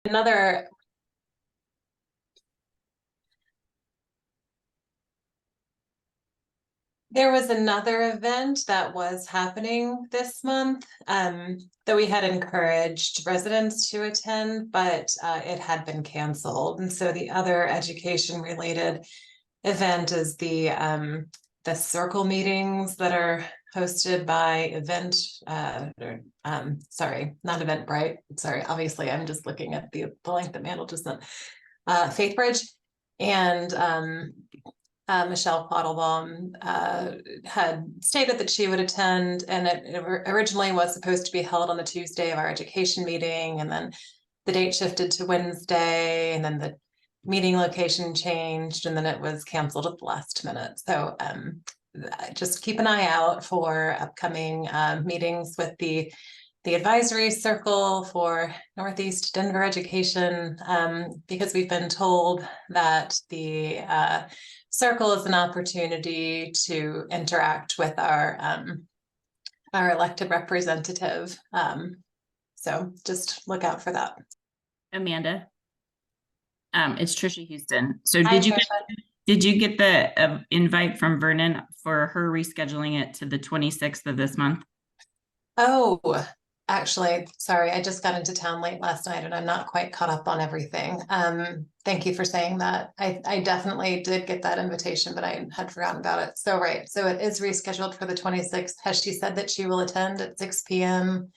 Another There was another event that was happening this month that we had encouraged residents to attend, but it had been canceled. And so the other education-related event is the circle meetings that are hosted by sorry, not Eventbrite. Sorry, obviously I'm just looking at the link that Mandel just sent. FaithBridge and Michelle Quattlebaum had stated that she would attend, and it originally was supposed to be held on the Tuesday of our education meeting, and then the date shifted to Wednesday, and then the meeting location changed, and then it was canceled at the last minute. So just keep an eye out for upcoming meetings with the advisory circle for Northeast Denver education, because we've been told that the circle is an opportunity to interact with our elected representative. So just look out for that. Amanda, it's Trisha Houston. So did you get the invite from Vernon for her rescheduling it to the 26th of this month? Oh, actually, sorry, I just got into town late last night and I'm not quite caught up on everything. Thank you for saying that. I definitely did get that invitation, but I had forgotten about it. So right, so it is rescheduled for the 26th. Has she said that she will attend at 6 p.m.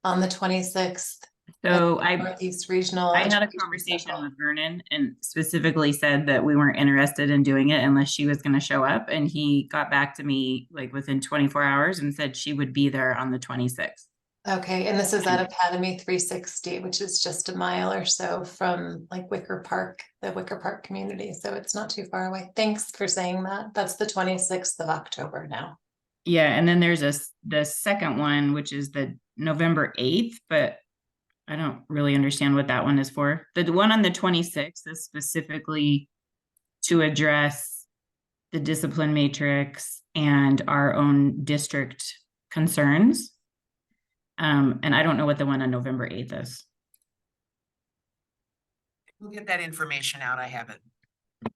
on the 26th? So Northeast Regional. I had a conversation with Vernon and specifically said that we weren't interested in doing it unless she was going to show up. And he got back to me like within 24 hours and said she would be there on the 26th. Okay, and this is at Academy 360, which is just a mile or so from like Wicker Park, the Wicker Park community. So it's not too far away. Thanks for saying that. That's the 26th of October now. Yeah, and then there's the second one, which is the November 8th, but I don't really understand what that one is for. The one on the 26th is specifically to address the discipline matrix and our own district concerns. And I don't know what the one on November 8th is. We'll get that information out. I have it.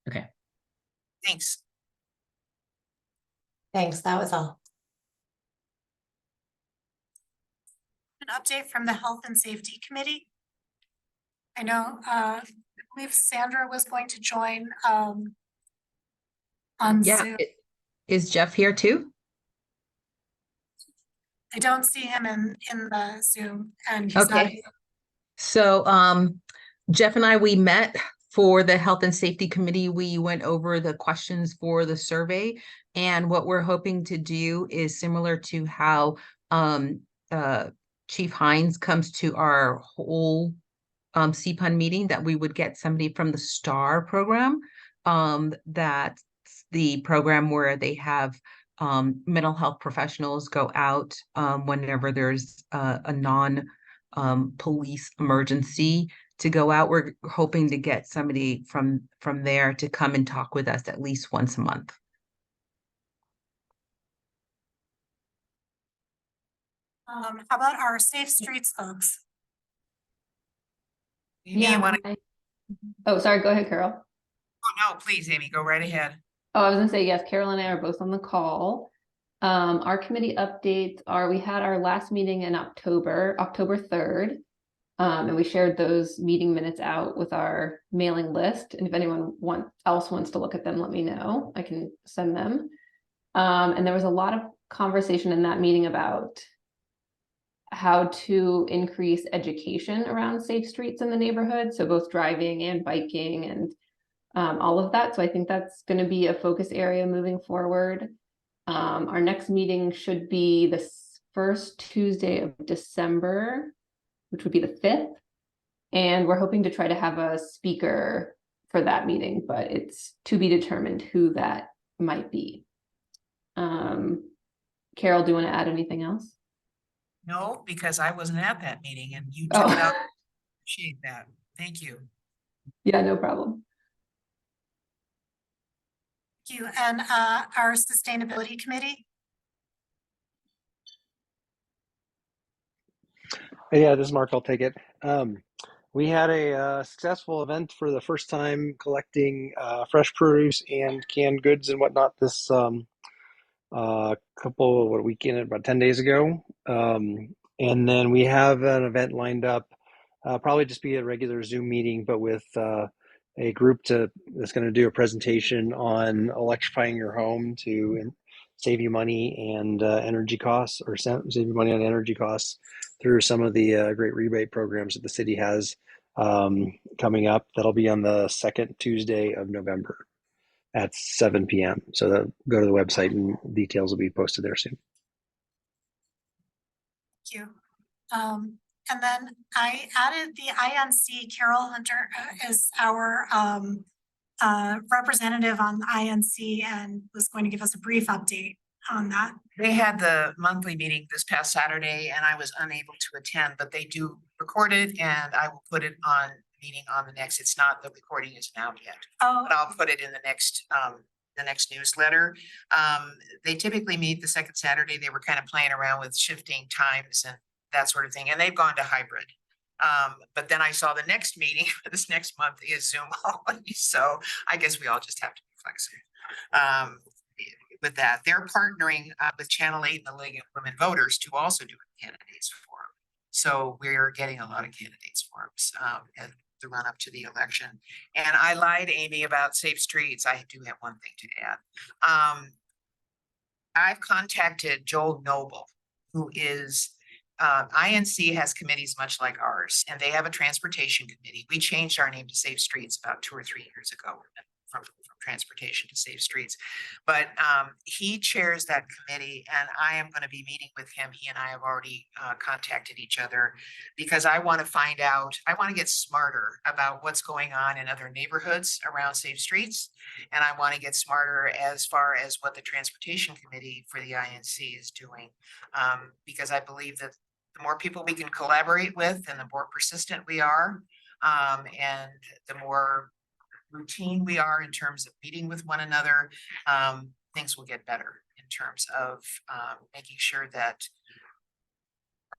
Okay. Thanks. Thanks, that was all. An update from the Health and Safety Committee. I know, I believe Sandra was going to join on Zoom. Is Jeff here too? I don't see him in the Zoom, and he's not here. So Jeff and I, we met for the Health and Safety Committee. We went over the questions for the survey, and what we're hoping to do is similar to how Chief Hines comes to our whole CPUN meeting, that we would get somebody from the STAR program, that's the program where they have mental health professionals go out whenever there's a non-police emergency to go out. We're hoping to get somebody from there to come and talk with us at least once a month. How about our Safe Streets folks? Amy, Yeah. Oh, sorry. Go ahead, Carol. Oh, no, please, Amy, go right ahead. Oh, I was gonna say, yes, Carol and I are both on the call. Our committee updates are, we had our last meeting in October 3rd. And we shared those meeting minutes out with our mailing list. And if anyone else wants to look at them, let me know. I can send them. And there was a lot of conversation in that meeting about how to increase education around safe streets in the neighborhood. So both driving and biking and all of that. So I think that's going to be a focus area moving forward. Our next meeting should be the first Tuesday of December, which would be the 5th. And we're hoping to try to have a speaker for that meeting, but it's to be determined who that might be. Carol, do you want to add anything else? No, because I wasn't at that meeting and you took it out. Appreciate that. Thank you. Yeah, no problem. Thank you. And our Sustainability Committee. Yeah, this is Mark. I'll take it. We had a successful event for the first time collecting fresh produce and canned goods and whatnot this weekend, about 10 days ago. And then we have an event lined up, probably just be a regular Zoom meeting, but with a group that's going to do a presentation on electrifying your home to save you money and energy costs, or save you money on energy costs through some of the great rebate programs that the city has coming up. That'll be on the second Tuesday of November at 7 p.m. So go to the website and details will be posted there soon. Thank you. And then I added the INC. Carol Hunter is our representative on the INC and was going to give us a brief update on that. They had the monthly meeting this past Saturday and I was unable to attend, but they do record it and I will put it on meeting on the next. It's not, the recording isn't out yet. Oh, But I'll put it in the next newsletter. They typically meet the second Saturday. They were kind of playing around with shifting times and that sort of thing, and they've gone to hybrid. But then I saw the next meeting for this next month is Zoom only, so I guess we all just have to be flexible. With that, they're partnering with Channel 8 and the League of Women Voters to also do a candidates forum. So we're getting a lot of candidates forums and the run up to the election. And I lied, Amy, about safe streets. I do have one thing to add. I've contacted Joel Noble, who is INC has committees much like ours, and they have a transportation committee. We changed our name to Safe Streets about 2 or 3 years ago from transportation to Safe Streets. But he chairs that committee, and I am going to be meeting with him. He and I have already contacted each other because I want to find out, I want to get smarter about what's going on in other neighborhoods around Safe Streets. And I want to get smarter as far as what the transportation committee for the INC is doing. Because I believe that the more people we can collaborate with and the more persistent we are, and the more routine we are in terms of meeting with one another, things will get better in terms of making sure that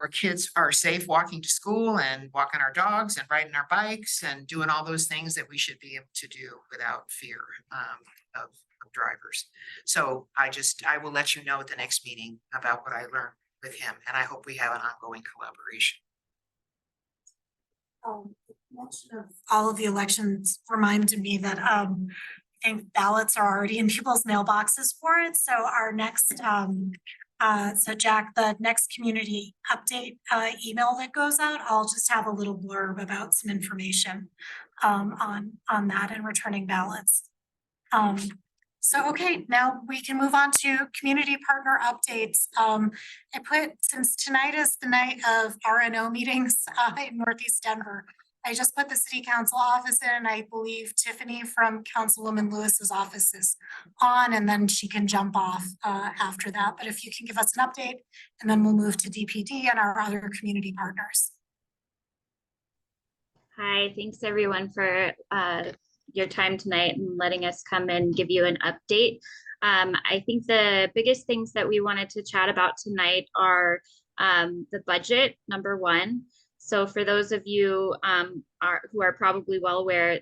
our kids are safe walking to school and walking our dogs and riding our bikes and doing all those things that we should be able to do without fear of drivers. So I will let you know at the next meeting about what I learned with him, and I hope we have an ongoing collaboration. Mention of all of the elections reminded me that I think ballots are already in people's mailboxes for it. So our next so Jack, the next community update email that goes out, I'll just have a little blurb about some information on that and returning ballots. So, okay, now we can move on to community partner updates. Since tonight is the night of RNO meetings in Northeast Denver, I just put the city council office in, and I believe Tiffany from Councilwoman Lewis's office is on, and then she can jump off after that. But if you can give us an update, and then we'll move to DPD and our other community partners. Hi, thanks everyone for your time tonight and letting us come and give you an update. I think the biggest things that we wanted to chat about tonight are the budget, number one. So for those of you who are probably well aware,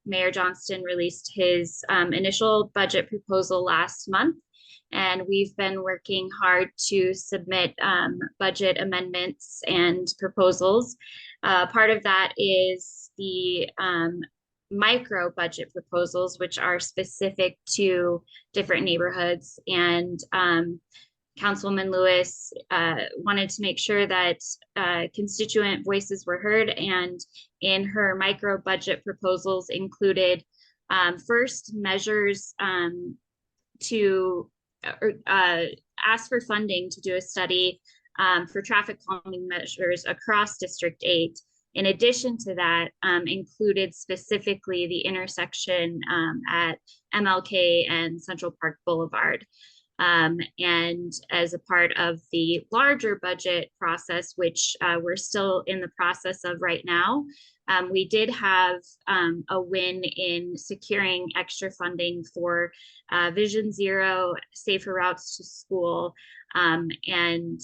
Mayor Johnston released his initial budget proposal last month, and we've been working hard to submit budget amendments and proposals. Part of that is the micro budget proposals, which are specific to different neighborhoods. And Councilwoman Lewis wanted to make sure that constituent voices were heard, and in her micro budget proposals included first measures to ask for funding to do a study for traffic calming measures across District 8. In addition to that, included specifically the intersection at MLK and Central Park Boulevard. And as a part of the larger budget process, which we're still in the process of right now, we did have a win in securing extra funding for Vision Zero, Safer Routes to School, and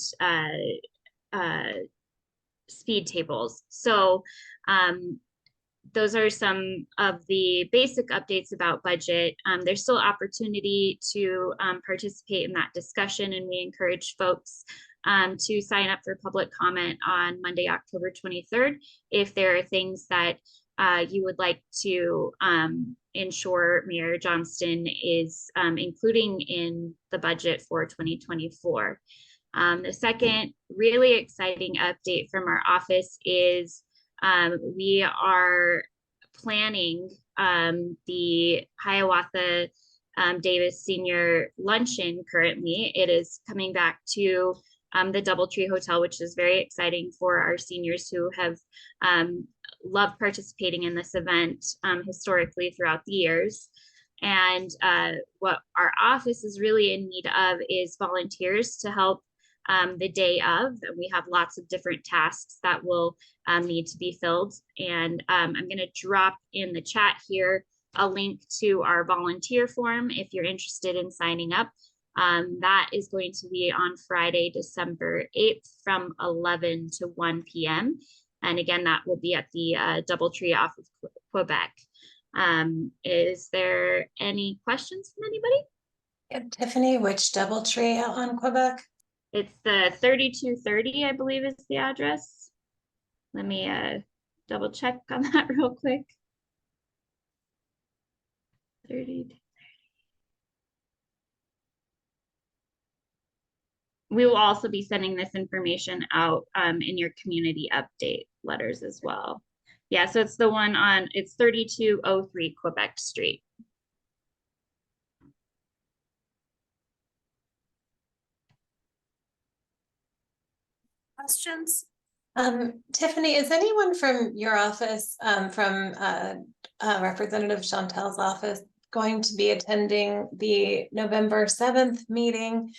speed tables. So those are some of the basic updates about budget. There's still opportunity to participate in that discussion, and we encourage folks to sign up for public comment on Monday, October 23rd, if there are things that you would like to ensure Mayor Johnston is including in the budget for 2024. The second really exciting update from our office is we are planning the Hiawatha Davis Senior Luncheon currently. It is coming back to the Doubletree Hotel, which is very exciting for our seniors who have loved participating in this event historically throughout the years. And what our office is really in need of is volunteers to help the day of. We have lots of different tasks that will need to be filled. And I'm going to drop in the chat here a link to our volunteer form if you're interested in signing up. That is going to be on Friday, December 8th from 11 to 1 p.m. And again, that will be at the Doubletree off of Quebec. Is there any questions from anybody? Yeah, Tiffany, which Doubletree out on Quebec? It's the 3230, I believe is the address. Let me double check on that real quick. 30. We will also be sending this information out in your community update letters as well. Yeah, so it's the one on, it's 3203 Quebec Street. Questions? Tiffany, is anyone from your office, from Representative Chantel's office, going to be attending the November 7th meeting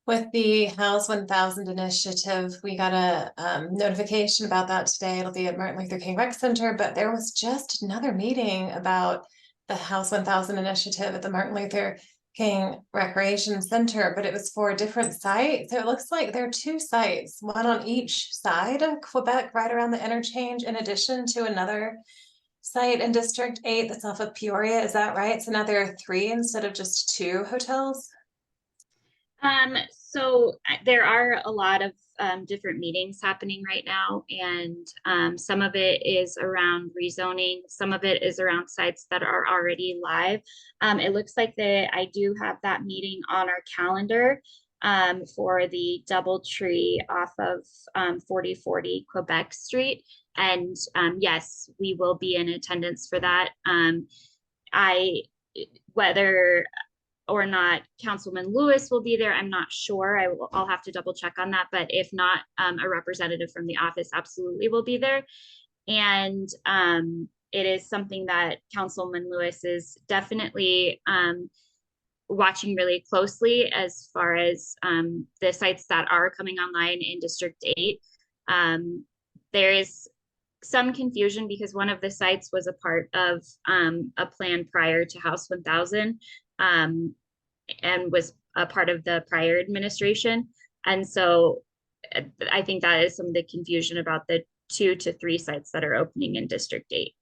with the House 1000 initiative? We got a notification about that today. It'll be at Martin Luther King Rec Center, but there was just another meeting about the House 1000 initiative at the Martin Luther King Recreation Center, but it was for a different site. So it looks like there are two sites, one on each side of Quebec, right around the interchange, in addition to another site in District 8 that's off of Peoria. Is that right? So now there are three instead of just two hotels? So there are a lot of different meetings happening right now, and some of it is around rezoning, some of it is around sites that are already live. It looks like that I do have that meeting on our calendar for the Doubletree off of 4040 Quebec Street. And yes, we will be in attendance for that. Whether or not Councilman Lewis will be there, I'm not sure. I'll have to double check on that. But if not, a representative from the office absolutely will be there. And it is something that Councilman Lewis is definitely watching really closely as far as the sites that are coming online in District 8. There is some confusion because one of the sites was a part of a plan prior to House 1000. And was a part of the prior administration. And so I think that is some of the confusion about the 2 to 3 sites that are opening in District 8.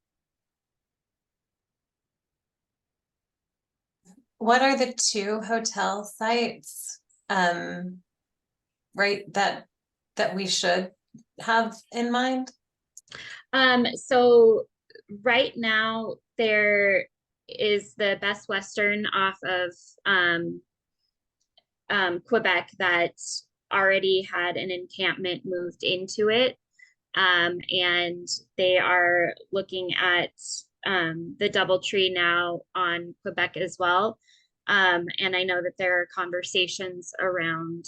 What are the two hotel sites, right, that we should have in mind? So right now there is the Best Western off of Quebec that already had an encampment moved into it. And they are looking at the Doubletree now on Quebec as well. And I know that there are conversations around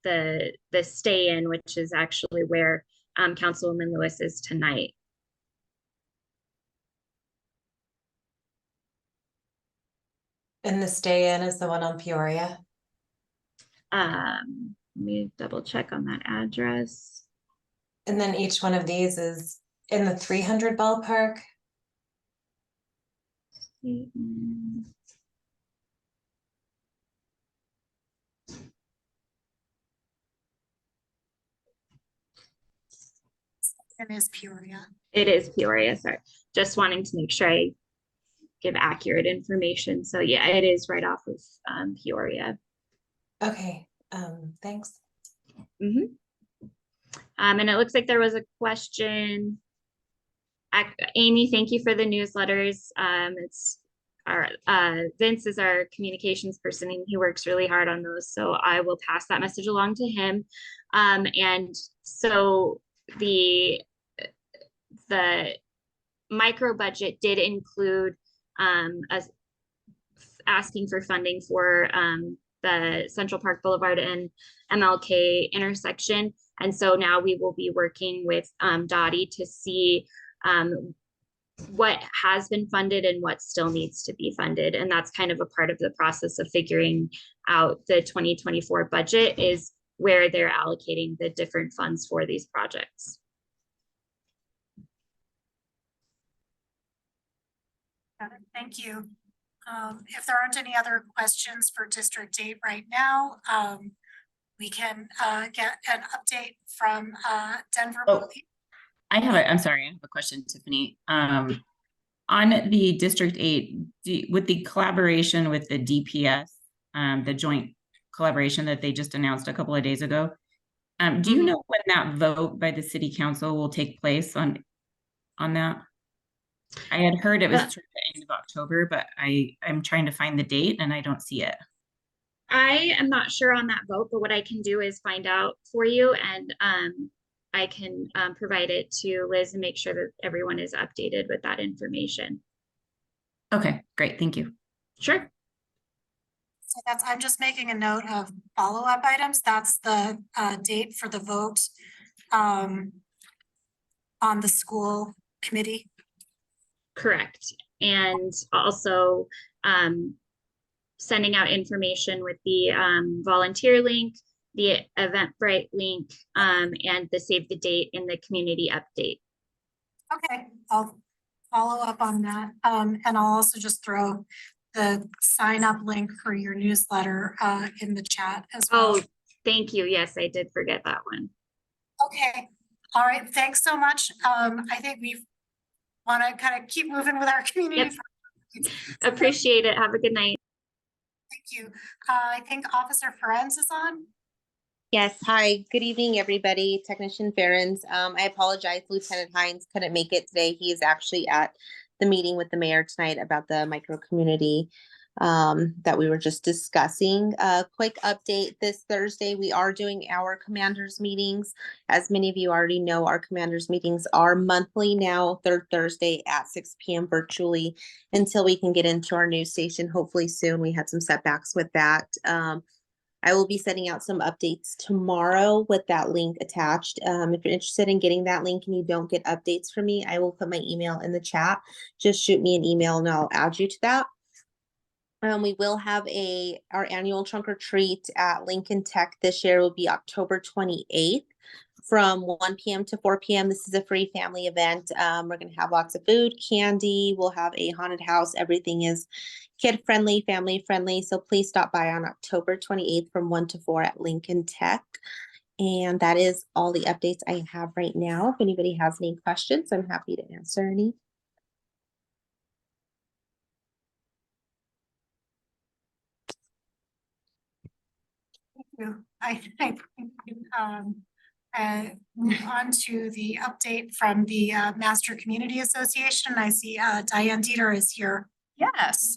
the stay-in, which is actually where Councilwoman Lewis is tonight. And the stay-in is the one on Peoria? Let me double check on that address. And then each one of these is in the 300 ballpark? It is Peoria. It is Peoria, sorry. Just wanting to make sure I give accurate information. So yeah, it is right off of Peoria. Okay, thanks. Mhm. And it looks like there was a question. Amy, thank you for the newsletters. It's our Vince is our communications person and he works really hard on those. So I will pass that message along to him. And so the micro budget did include us asking for funding for the Central Park Boulevard and MLK intersection. And so now we will be working with Dottie to see what has been funded and what still needs to be funded. And that's kind of a part of the process of figuring out the 2024 budget, is where they're allocating the different funds for these projects. Got it. Thank you. If there aren't any other questions for District 8 right now, we can get an update from Denver. Oh. I'm sorry, I have a question, Tiffany. On the District 8, with the collaboration with the DPS, the joint collaboration that they just announced a couple of days ago, do you know when that vote by the City Council will take place on that? I had heard it was toward the end of October, but I'm trying to find the date and I don't see it. I am not sure on that vote, but what I can do is find out for you, and I can provide it to Liz and make sure that everyone is updated with that information. Okay, great. Thank you. Sure. So I'm just making a note of follow-up items. That's the date for the vote on the school committee. Correct. And also sending out information with the volunteer link, the Eventbrite link, and the save the date in the community update. Okay, I'll follow up on that. And I'll also just throw the sign up link for your newsletter in the chat as well. Oh, thank you. Yes, I did forget that one. Okay, all right, thanks so much. I think we want to kind of keep moving with our community. Yep. Appreciate it. Have a good night. Thank you. I think Officer Ferenz is on. Yes, hi, good evening, everybody. Technician Ferens. I apologize, Lieutenant Hines couldn't make it today. He is actually at the meeting with the mayor tonight about the micro community that we were just discussing. Quick update, this Thursday, we are doing our commanders meetings. As many of you already know, our commanders meetings are monthly now, third Thursday at 6 p.m. virtually until we can get into our news station, hopefully soon. We had some setbacks with that. I will be sending out some updates tomorrow with that link attached. If you're interested in getting that link and you don't get updates from me, I will put my email in the chat. Just shoot me an email and I'll add you to that. We will have our annual trunk or treat at Lincoln Tech this year. Will be October 28th from 1 p.m. to 4 p.m. This is a free family event. We're going to have lots of food, candy. We'll have a haunted house. Everything is kid friendly, family friendly. So please stop by on October 28th from 1 to 4 at Lincoln Tech. And that is all the updates I have right now. If anybody has any questions, I'm happy to answer any. I think move on to the update from the Master Community Association. I see Diane Dieter is here. Yes.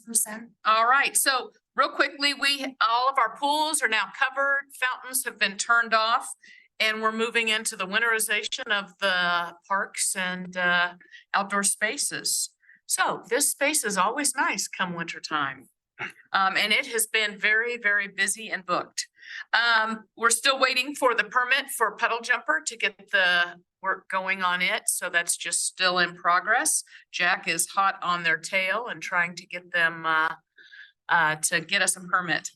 All right. So real quickly, all of our pools are now covered. Fountains have been turned off, and we're moving into the winterization of the parks and outdoor spaces. So this space is always nice come wintertime. And it has been very, very busy and booked. We're still waiting for the permit for Puddle Jumper to get the work going on it. So that's just still in progress. Jack is hot on their tail and trying to get them to get us a permit.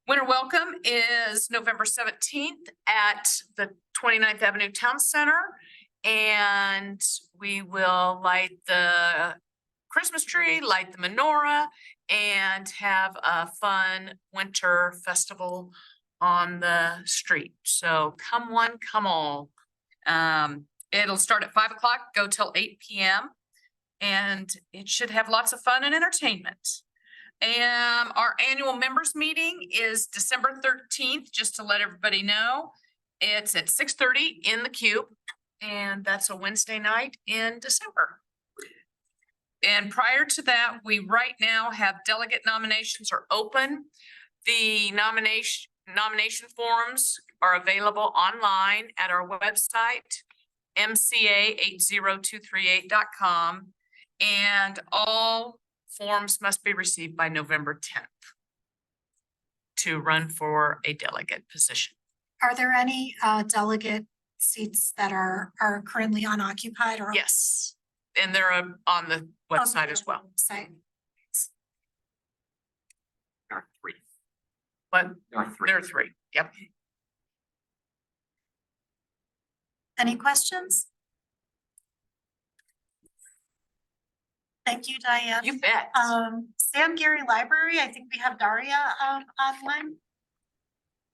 Winter Welcome is November 17th at the 29th Avenue Town Center. And we will light the Christmas tree, light the menorah, and have a fun winter festival on the street. So come one, come all. And It'll start at 5 o'clock, go till 8 p.m. And it should have lots of fun and entertainment. And our annual members meeting is December 13th, just to let everybody know. It's at 6:30 in the Cube, and that's a Wednesday night in December. And prior to that, we right now have delegate nominations are open. The nomination forms are available online at our website, MCA80238.com, and all forms must be received by November 10th to run for a delegate position. Are there any delegate seats that are currently unoccupied or? Yes, and they're on the website as well. Site. There are 3. But there are 3, yep. Any questions? Thank you, Diane. You bet. Sam Gary Library, I think we have Daria online.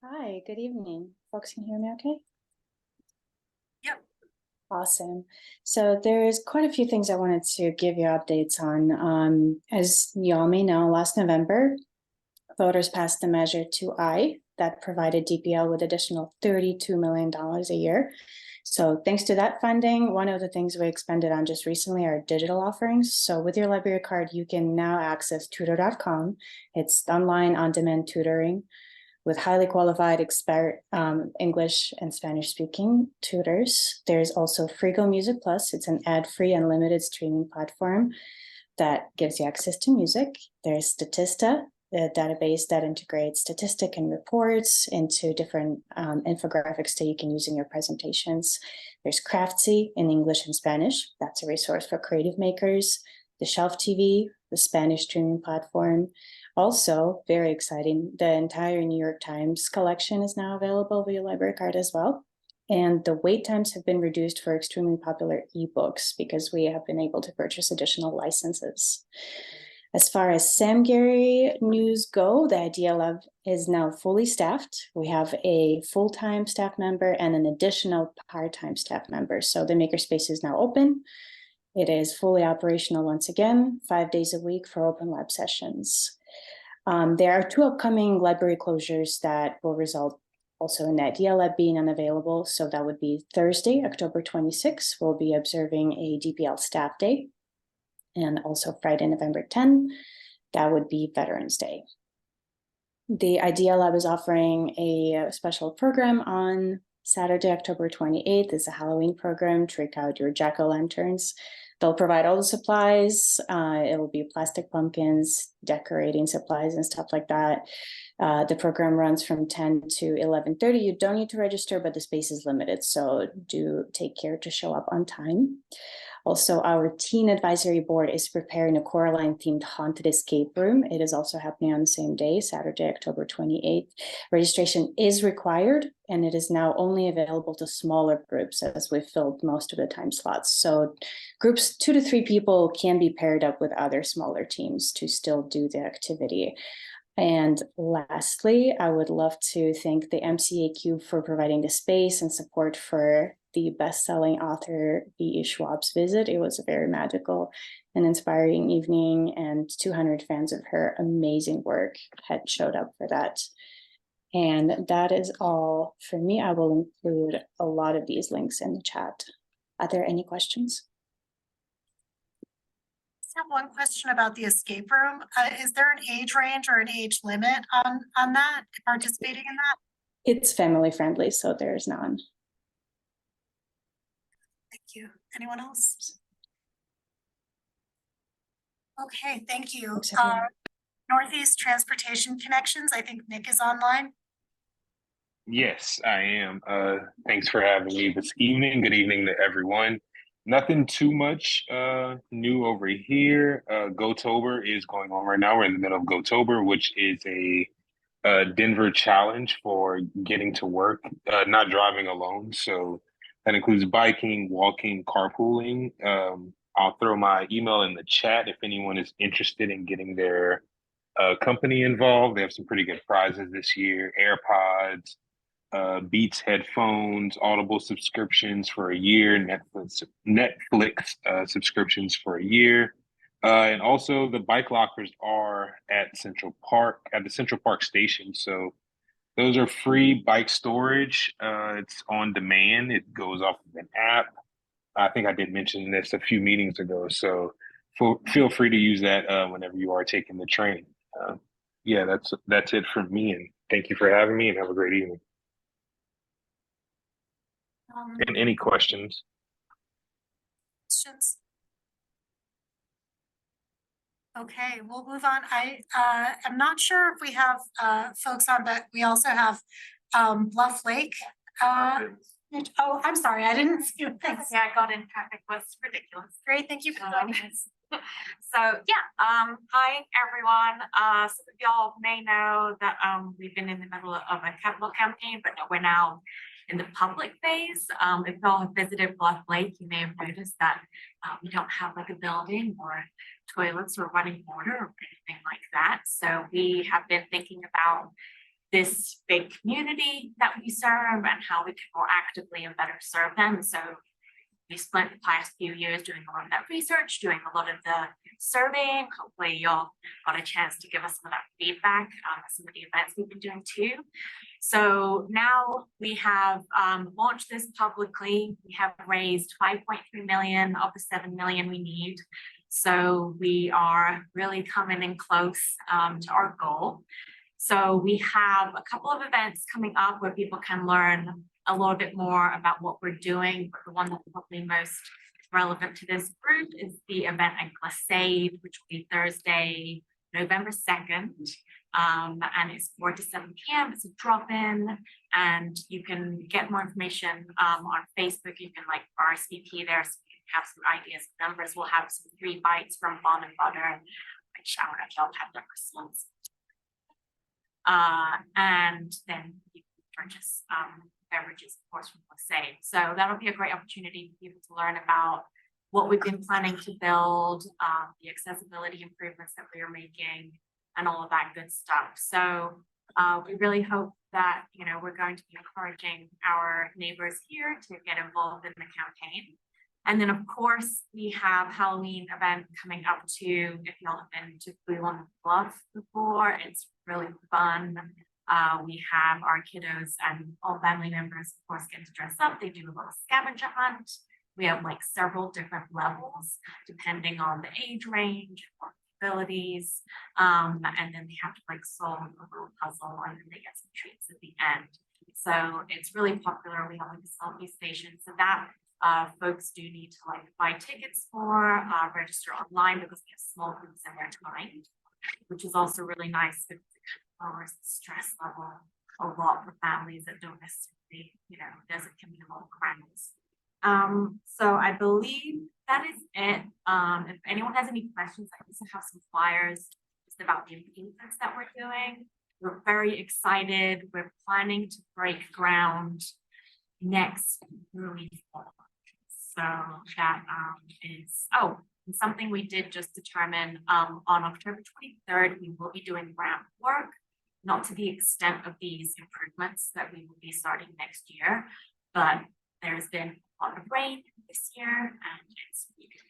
Hi, good evening. Folks can hear me okay? Yep. Awesome. So there's quite a few things I wanted to give you updates on. As you all may know, last November, voters passed the Measure 2I that provided DPL with additional $32 million a year. So thanks to that funding, one of the things we expanded on just recently are digital offerings. So with your library card, you can now access tutor.com. It's online on-demand tutoring with highly qualified expert English and Spanish speaking tutors. There's also Frigo Music Plus. It's an ad-free unlimited streaming platform that gives you access to music. There's Statista, the database that integrates statistic and reports into different infographics that you can use in your presentations. There's Craftsy in English and Spanish. That's a resource for creative makers. The Shelf TV, the Spanish streaming platform. Also, very exciting, the entire New York Times collection is now available via library card as well. And the wait times have been reduced for extremely popular ebooks because we have been able to purchase additional licenses. As far as Sam Gary news go, the Idea Lab is now fully staffed. We have a full-time staff member and an additional part-time staff member. So the makerspace is now open. It is fully operational once again, 5 days a week for open lab sessions. There are 2 upcoming library closures that will result also in the Idea Lab being unavailable. So that would be Thursday, October 26th. We'll be observing a DPL staff day. And also Friday, November 10, that would be Veterans Day. The Idea Lab is offering a special program on Saturday, October 28th. It's a Halloween program, trick out your jack-o'-lanterns. They'll provide all the supplies. It will be plastic pumpkins, decorating supplies and stuff like that. The program runs from 10 to 11:30. You don't need to register, but the space is limited. So do take care to show up on time. Also, our teen advisory board is preparing a Coraline themed haunted escape room. It is also happening on the same day, Saturday, October 28th. Registration is required, and it is now only available to smaller groups as we've filled most of the time slots. So groups 2 to 3 people can be paired up with other smaller teams to still do the activity. And lastly, I would love to thank the MCA Cube for providing the space and support for the best-selling author V.E. Schwab's visit. It was a very magical and inspiring evening, and 200 fans of her amazing work had showed up for that. And that is all for me. I will include a lot of these links in the chat. Are there any questions? I have one question about the escape room. Is there an age range or an age limit on that, participating in that? It's family friendly, so there's none. Thank you. Anyone else? Okay, thank you. Northeast Transportation Connections, I think Nick is online. Yes, I am. Thanks for having me this evening. Good evening to everyone. Nothing too much new over here. Gotober is going on right now. We're in the middle of Gotober, which is a Denver challenge for getting to work, not driving alone. So that includes biking, walking, carpooling. I'll throw my email in the chat if anyone is interested in getting their company involved. They have some pretty good prizes this year: AirPods, Beats headphones, Audible subscriptions for a year, Netflix subscriptions for a year. And also the bike lockers are at the Central Park station. So those are free bike storage. It's on demand. It goes off of an app. I think I did mention this a few meetings ago. So feel free to use that whenever you are taking the train. Yeah, that's it from me. And thank you for having me and have a great evening. And any questions? Questions? Okay, we'll move on. I'm not sure if we have folks on, but we also have Bluff Lake. Oh, I'm sorry, I didn't see you. Thanks. Yeah, I got in traffic was ridiculous. Great, thank you for joining us. So yeah, hi everyone. Some of y'all may know that we've been in the middle of a capital campaign, but we're now in the public phase. If y'all have visited Bluff Lake, you may have noticed that we don't have like a building or toilets or running water or anything like that. So we have been thinking about this big community that we serve and how we can more actively and better serve them. So we spent the past few years doing a lot of that research, doing a lot of the surveying. Hopefully y'all got a chance to give us some of that feedback on some of the events we've been doing too. So now we have launched this publicly. We have raised 5.3 million of the 7 million we need. So we are really coming in close to our goal. So we have a couple of events coming up where people can learn a little bit more about what we're doing. But the one that's probably most relevant to this group is the event at Glacade, which will be Thursday, November 2nd. And it's 4 to 7 p.m. It's a drop-in, and you can get more information on Facebook. You can like RSVP there so you can have some ideas of numbers. We'll have some 3 bites from Bon and Butter, which I don't know if y'all have their response. And then you can purchase beverages, of course, from Glacade. So that'll be a great opportunity for people to learn about what we've been planning to build, the accessibility improvements that we are making, and all of that good stuff. So we really hope that, you know, we're going to be encouraging our neighbors here to get involved in the campaign. And then, of course, we have Halloween event coming up too. If y'all have been to Blue on the Bluff before, it's really fun. We have our kiddos and all family members, of course, get to dress up. They do a little scavenger hunt. We have like several different levels depending on the age range or abilities. And then they have to like solve a little puzzle, and then they get some treats at the end. So it's really popular. We have like a selfie station. So that folks do need to like buy tickets for, register online because we have small groups in their time, which is also really nice because it kind of lowers the stress level a lot for families that don't necessarily, you know, can be a lot of crowds. So I believe that is it. If anyone has any questions, I also have some flyers just about the improvements that we're doing. We're very excited. We're planning to break ground next early fall. So that is, and something we did just determine on October 23rd, we will be doing ramp work, not to the extent of these improvements that we will be starting next year, but there's been a lot of rain this year and it's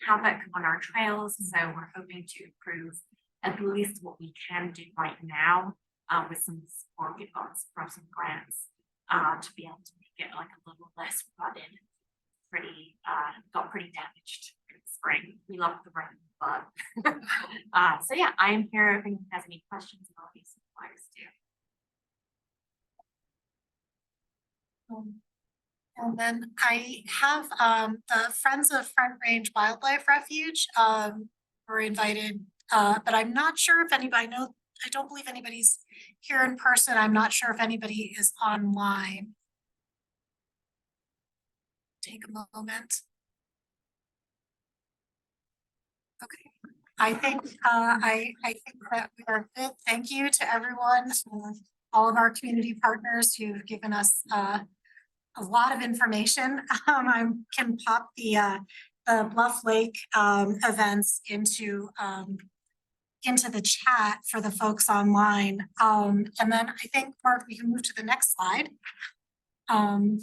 havoc on our trails. So we're hoping to improve at least what we can do right now with some support we got from some grants to be able to make it like a little less rutted. Got pretty damaged in the spring. We love the rain, but so yeah, I am here if anyone has any questions about these suppliers too. And then I have the Friends of Front Range Wildlife Refuge were invited, but I'm not sure if anybody I don't believe anybody's here in person. I'm not sure if anybody is online. Take a moment. Okay, I think I think that we are good. Thank you to everyone, all of our community partners who've given us a lot of information. I can pop the Bluff Lake events into the chat for the folks online. And then I think, Mark, we can move to the next slide. And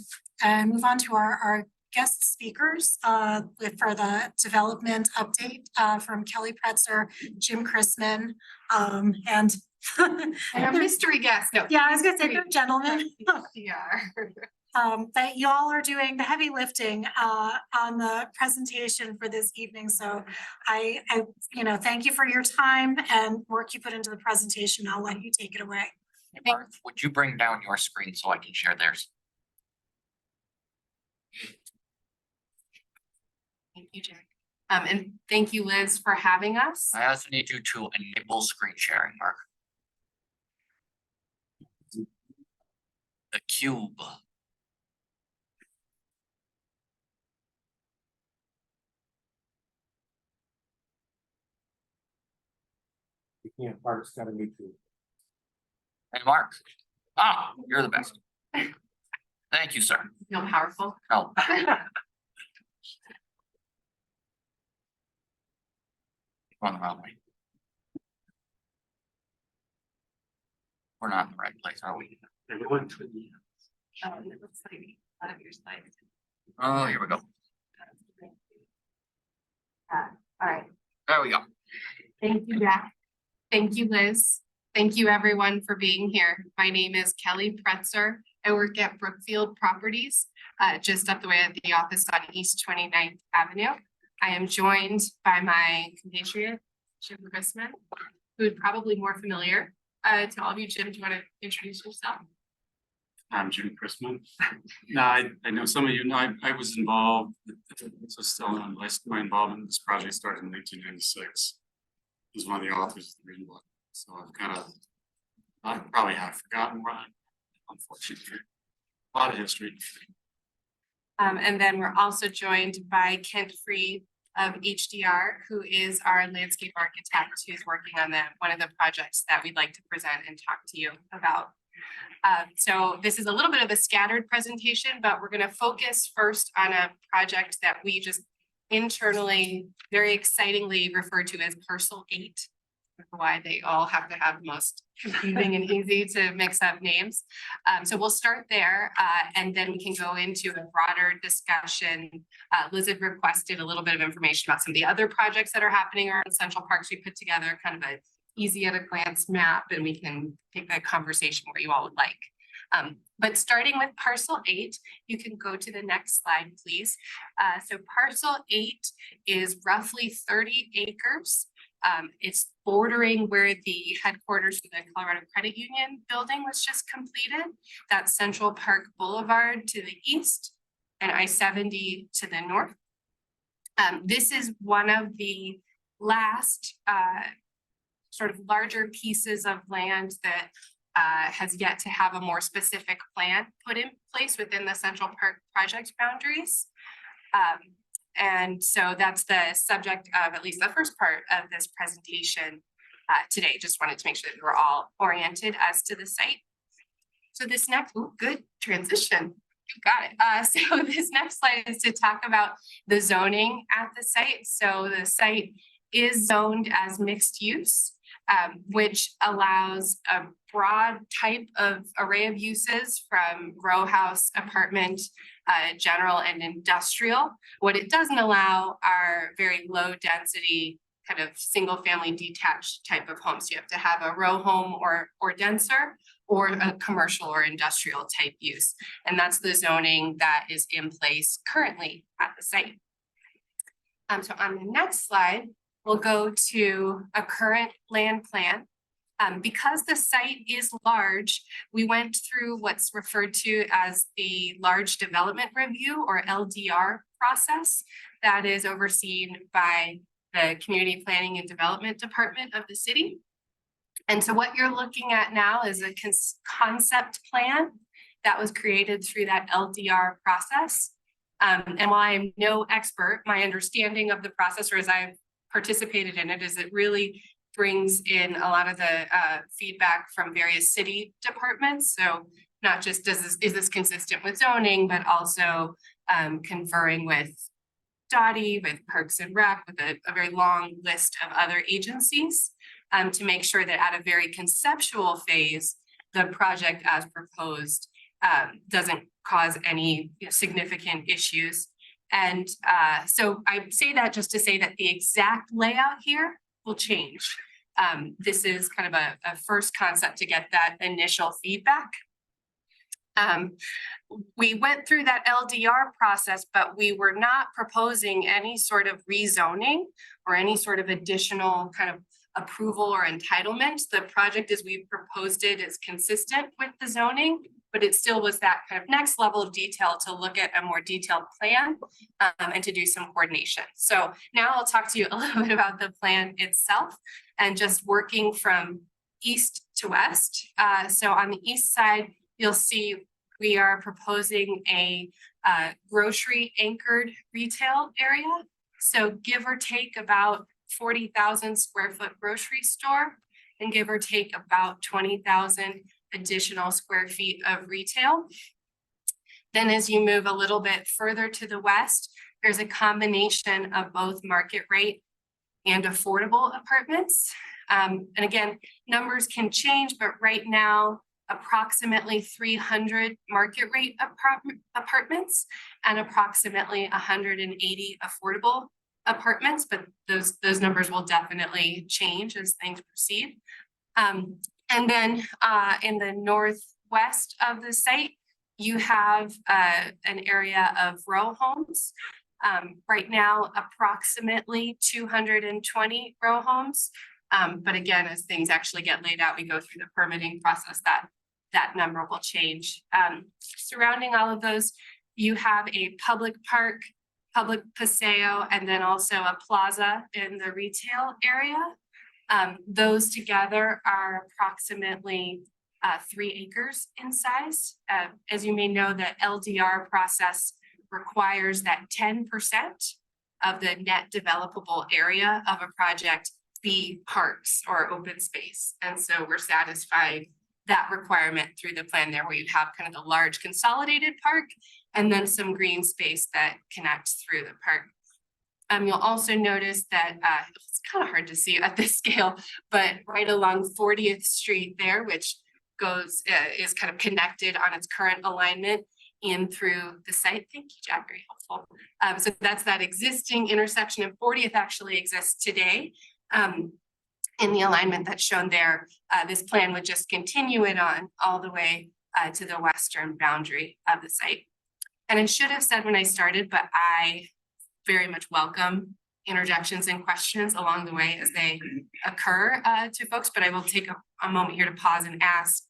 move on to our guest speakers for the development update from Kelly Pretzer, Jim Chrisman, and And our mystery guest. No. yeah, I was gonna say they're gentlemen. Yeah. That you all are doing the heavy lifting on the presentation for this evening. So I thank you for your time and work you put into the presentation. I'll let you take it away. Hey, Mark, would you bring down your screen so I can share theirs? Thank you, Jack. And thank you, Liz, for having us. I also need you to enable screen sharing, Mark. The cube. Yeah, Mark's gotta meet you. Hey, Mark. Ah, you're the best. Thank you, sir. Feel powerful. No. On the wrong way. We're not in the right place, are we? Everyone to the. It looks like a lot of your slides. Oh, here we go. All right. There we go. Thank you, Jack. Thank you, Liz. Thank you, everyone, for being here. My name is Kelly Pretzer. I work at Brookfield Properties, just up the way at the office on East 29th Avenue. I am joined by my compatriot, Jim Chrisman, who's probably more familiar to all of you. Jim, do you want to introduce yourself? I'm Jim Chrisman. Now, I know some of you know I was involved, so still my involvement in this project started in 1996. I was one of the authors of the Green Book. So I probably have forgotten where I'm, unfortunately. A lot of history. And then we're also joined by Kent Free of HDR, who is our landscape architect who's working on one of the projects that we'd like to present and talk to you about. So this is a little bit of a scattered presentation, but we're going to focus first on a project that we just internally very excitingly refer to as Parcel 8. Why they all have to have the most confusing and easy to mix up names. So we'll start there and then we can go into a broader discussion. Liz had requested a little bit of information about some of the other projects that are happening around Central Parks. We put together kind of a easy at a glance map and we can take that conversation where you all would like. But starting with Parcel 8, you can go to the next slide, please. So Parcel 8 is roughly 30 acres. It's bordering where the headquarters for the Colorado Credit Union building was just completed. That's Central Park Boulevard to the east and I-70 to the north. This is one of the last sort of larger pieces of land that has yet to have a more specific plan put in place within the Central Park project boundaries. And so that's the subject of at least the first part of this presentation today. Just wanted to make sure that we're all oriented as to the site. So this next, good transition. You got it. So this next slide is to talk about the zoning at the site. So the site is zoned as mixed use, which allows a broad type of array of uses from row house, apartment, general and industrial. What it doesn't allow are very low density kind of single family detached type of homes. You have to have a row home or denser or a commercial or industrial type use. And that's the zoning that is in place currently at the site. So on the next slide, we'll go to a current land plan. Because the site is large, we went through what's referred to as the Large Development Review or LDR process that is overseen by the Community Planning and Development Department of the city. And so what you're looking at now is a concept plan that was created through that LDR process. And while I'm no expert, my understanding of the process, or as I've participated in it, is it really brings in a lot of the feedback from various city departments. So not just is this consistent with zoning, but also conferring with Dottie, with Parks and Rec, with a very long list of other agencies to make sure that at a very conceptual phase, the project as proposed doesn't cause any significant issues. And so I say that just to say that the exact layout here will change. This is kind of a first concept to get that initial feedback. We went through that LDR process, but we were not proposing any sort of rezoning or any sort of additional kind of approval or entitlement. The project as we proposed it is consistent with the zoning, but it still was that kind of next level of detail to look at a more detailed plan and to do some coordination. So now I'll talk to you a little bit about the plan itself and just working from east to west. So on the east side, you'll see we are proposing a grocery anchored retail area. So give or take about 40,000 square foot grocery store and give or take about 20,000 additional square feet of retail. Then as you move a little bit further to the west, there's a combination of both market rate and affordable apartments. And again, numbers can change, but right now, approximately 300 market rate apartments and approximately 180 affordable apartments, but those numbers will definitely change as things proceed. And then in the northwest of the site, you have an area of row homes. Right now, approximately 220 row homes. But again, as things actually get laid out, we go through the permitting process, that number will change. Surrounding all of those, you have a public park, public paseo, and then also a plaza in the retail area. Those together are approximately 3 acres in size. As you may know, the LDR process requires that 10% of the net developable area of a project be parks or open space. And so we're satisfying that requirement through the plan there, where you have kind of the large consolidated park and then some green space that connects through the park. You'll also notice that it's kind of hard to see at this scale, but right along 40th Street there, which goes is kind of connected on its current alignment in through the site. Thank you, Jack, very helpful. So that's that existing intersection, and 40th actually exists today. In the alignment that's shown there, this plan would just continue it on all the way to the western boundary of the site. And I should have said when I started, but I very much welcome interjections and questions along the way as they occur to folks, but I will take a moment here to pause and ask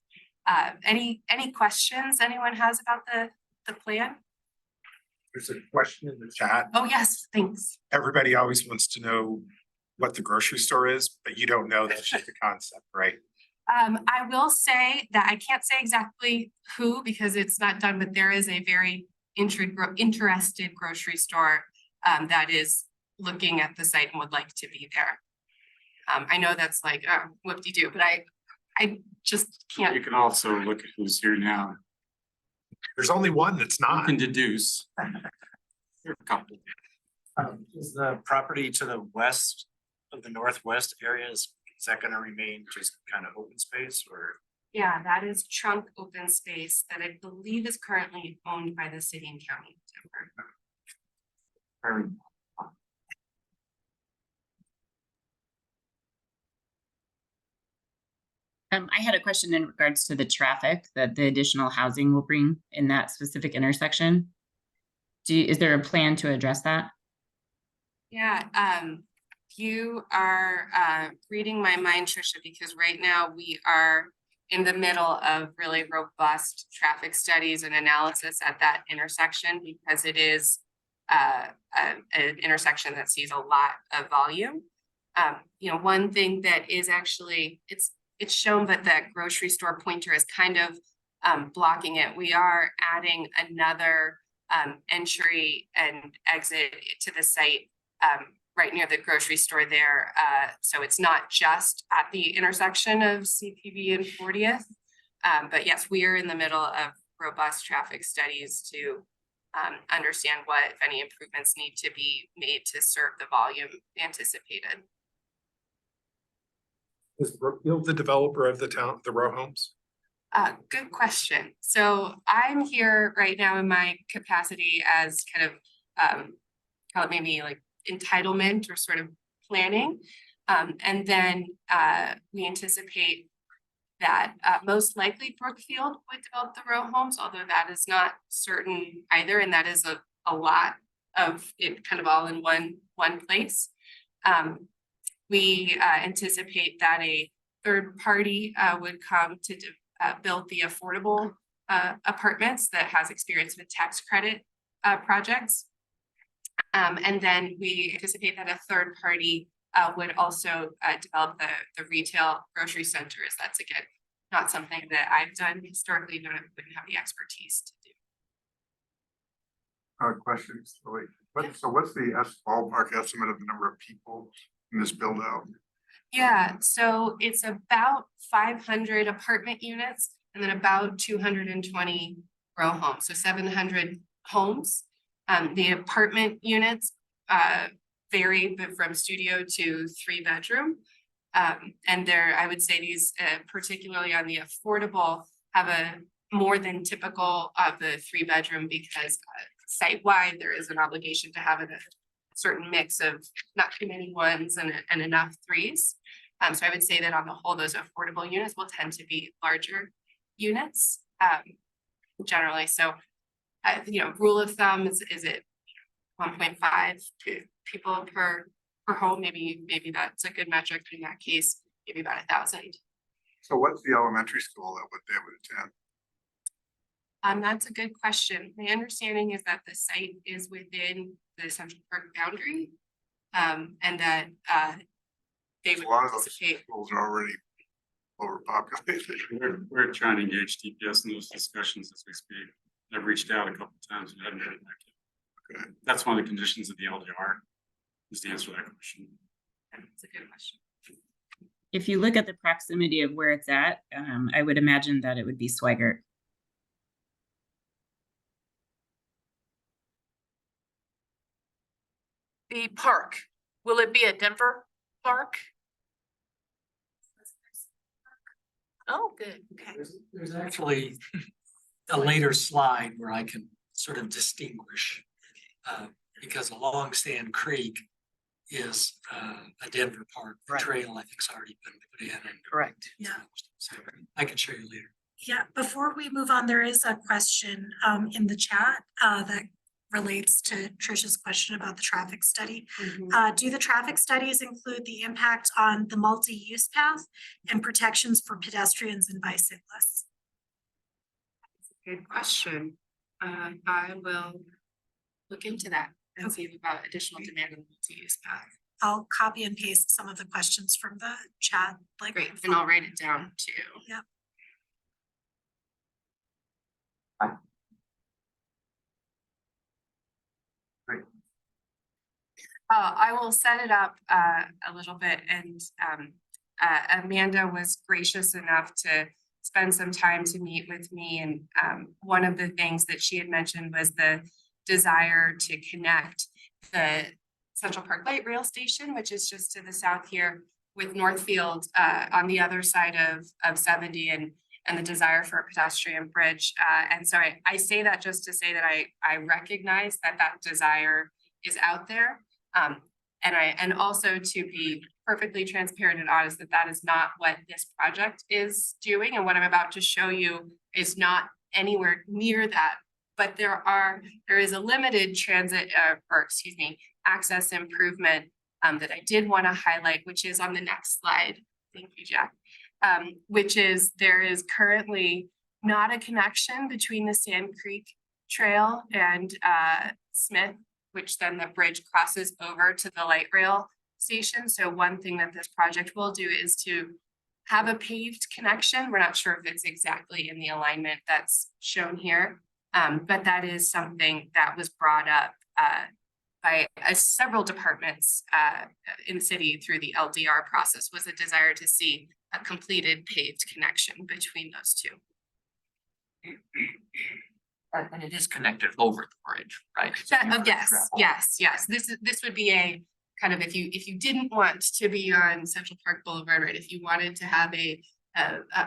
any questions anyone has about the plan? There's a question in the chat. Oh, yes, thanks. Everybody always wants to know what the grocery store is, but you don't know that's just a concept, right? I will say that I can't say exactly who because it's not done, but there is a very interested grocery store that is looking at the site and would like to be there. I know that's like whoop-de-doo, but I just can't. You can also look at who's here now. There's only one that's not. You can deduce. There are a couple. Is the property to the west of the northwest area, is that gonna remain just kind of open space or? Yeah, that is trunk open space that I believe is currently owned by the city and county. I had a question in regards to the traffic that the additional housing will bring in that specific intersection. Is there a plan to address that? Yeah, you are reading my mind, Trisha, because right now we are in the middle of really robust traffic studies and analysis at that intersection because it is an intersection that sees a lot of volume. You know, one thing that is actually, it's shown, but that grocery store pointer is kind of blocking it. We are adding another entry and exit to the site right near the grocery store there. So it's not just at the intersection of CPB and 40th. But yes, we are in the middle of robust traffic studies to understand what, if any, improvements need to be made to serve the volume anticipated. Is Brookfield the developer of the row homes? Good question. So I'm here right now in my capacity as kind of, call it maybe like entitlement or sort of planning. And then we anticipate that most likely Brookfield would develop the row homes, although that is not certain either. And that is a lot of it kind of all in one place. We anticipate that a third party would come to build the affordable apartments that has experience with tax credit projects. And then we anticipate that a third party would also develop the retail grocery centers. That's again, not something that I've done historically, wouldn't have the expertise to do. Questions, so what's the ballpark estimate of the number of people in this build out? Yeah, so it's about 500 apartment units and then about 220 row homes, so 700 homes. The apartment units vary from studio to 3-bedroom. And I would say these, particularly on the affordable, have a more than typical of the 3-bedroom because site-wide, there is an obligation to have a certain mix of not too many ones and enough 3s. So I would say that on the whole, those affordable units will tend to be larger units generally. So, rule of thumb is it 1.5 people per home? Maybe that's a good metric in that case. Maybe about 1,000. So what's the elementary school that they would attend? That's a good question. My understanding is that the site is within the Central Park boundary, and that they would A lot of those participate. schools are already overpopulated. We're trying to engage DPS in those discussions as we speak. I've reached out a couple of times and haven't heard back yet. Okay. That's one of the conditions of the LDR, is to answer that question. That's a good question. If you look at the proximity of where it's at, I would imagine that it would be Swigert. The park, will it be a Denver park? Oh, good, okay. There's actually a later slide where I can sort of distinguish, because along Sand Creek is a Denver park. The trail, I think, has already been put in. And correct. Yeah. So I can show you later. Yeah, before we move on, there is a question in the chat that relates to Trisha's question about the traffic study. Do the traffic studies include the impact on the multi-use path and protections for pedestrians and bicyclists? That's a good question. I will look into that and see about additional demand on the multi-use path. I'll copy and paste some of the questions from the chat. Great, and I'll write it down too. Yep. I will set it up a little bit, and Amanda was gracious enough to spend some time to meet with me, and one of the things that she had mentioned was the desire to connect the Central Park Light Rail Station, which is just to the south here, with Northfield on the other side of 70, and the desire for a pedestrian bridge. And so I say that just to say that I recognize that desire is out there. And also to be perfectly transparent and honest that is not what this project is doing. And what I'm about to show you is not anywhere near that, but there is a limited transit, access improvement that I did want to highlight, which is on the next slide. Thank you, Jack. Which is, there is currently not a connection between the Sand Creek Trail and Smith, which then the bridge crosses over to the light rail station. So one thing that this project will do is to have a paved connection. We're not sure if it's exactly in the alignment that's shown here, but that is something that was brought up by several departments in the city through the LDR process, was a desire to see a completed paved connection between those two. And it is connected over the bridge, right? Yes. This would be a kind of, if you didn't want to be on Central Park Boulevard, right? If you wanted to have a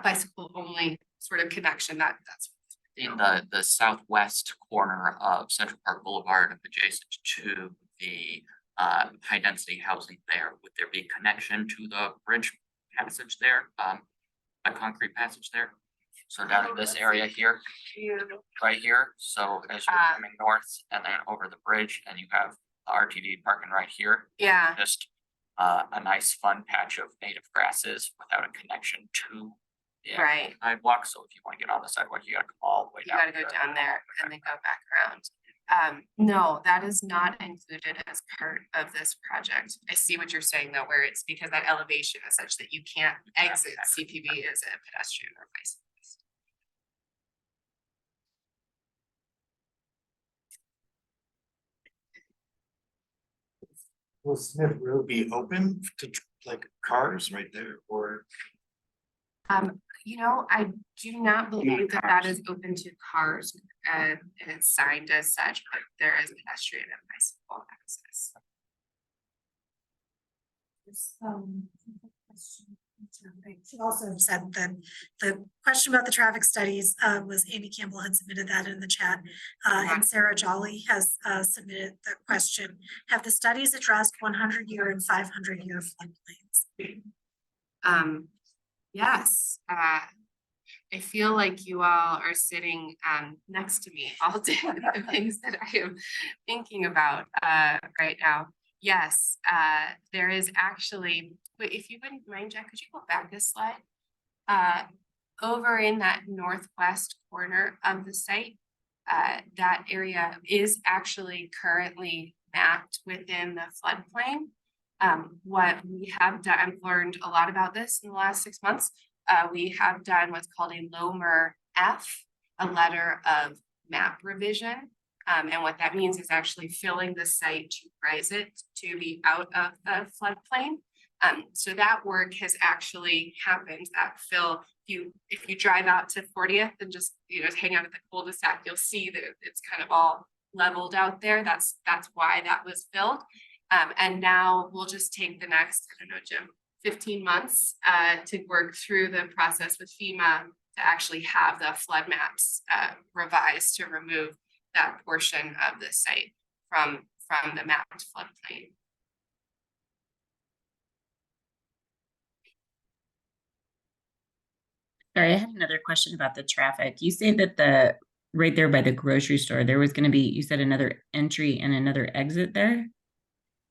bicycle only sort of connection that's. In the southwest corner of Central Park Boulevard, adjacent to the high density housing there, would there be connection to the bridge passage there, a concrete passage there? So down in this area here, right here, so as you're coming north and then over the bridge, and you have the RTD parking right here. Yeah. Just a nice fun patch of native grasses without a connection to the Right. sidewalk. So if you want to get on the sidewalk, you gotta come all the way You down. gotta go down there and then go back around. No, that is not included as part of this project. I see what you're saying though, where it's because that elevation is such that you can't exit CPB as a pedestrian or bicyclist. Will Smith Road be open to like cars right there or? You know, I do not believe that that is open to cars and it's signed as such, but there is pedestrian and bicycle access. She also said that the question about the traffic studies was Amy Campbell had submitted that in the chat. And Sarah Jolly has submitted the question. Have the studies addressed 100-year and 500-year floodplains? Yes, I feel like you all are sitting next to me all day, the things that I am thinking about right now. Yes, there is actually, wait, if you wouldn't mind, Jack, could you go back this slide? Over in that northwest corner of the site, that area is actually currently mapped within the floodplain. What we have done, I've learned a lot about this in the last 6 months. We have done what's called a LOMR F, a letter of map revision. And what that means is actually filling the site to raise it to be out of the floodplain. So that work has actually happened. That fill, if you drive out to 40th and just hang out at the cul-de-sac, you'll see that it's kind of all leveled out there. That's why that was filled. And now we'll just take the next, I don't know, Jim, 15 months to work through the process with FEMA to actually have the flood maps revised to remove that portion of the site from the mapped floodplain. Sorry, I had another question about the traffic. You say that right there by the grocery store, there was going to be, you said another entry and another exit there?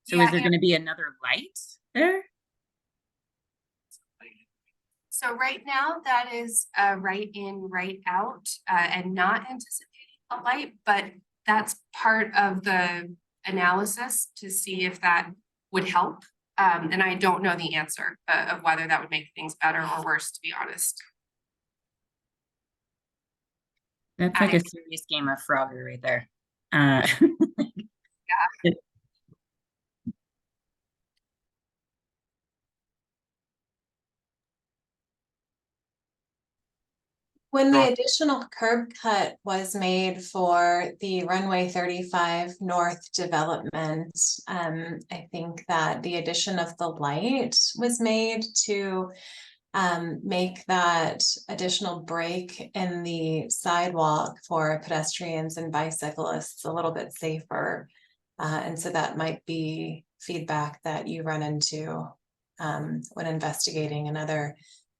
So Yeah, is there going to be another light there? So right now that is right in, right out, and not anticipating a light, but that's part of the analysis to see if that would help. And I don't know the answer of whether that would make things better or worse, to be honest. That's like a serious game of Frogger right there. Yeah. When the additional curb cut was made for the runway 35 north development, I think that the addition of the light was made to make that additional break in the sidewalk for pedestrians and bicyclists a little bit safer. And so that might be feedback that you run into when investigating another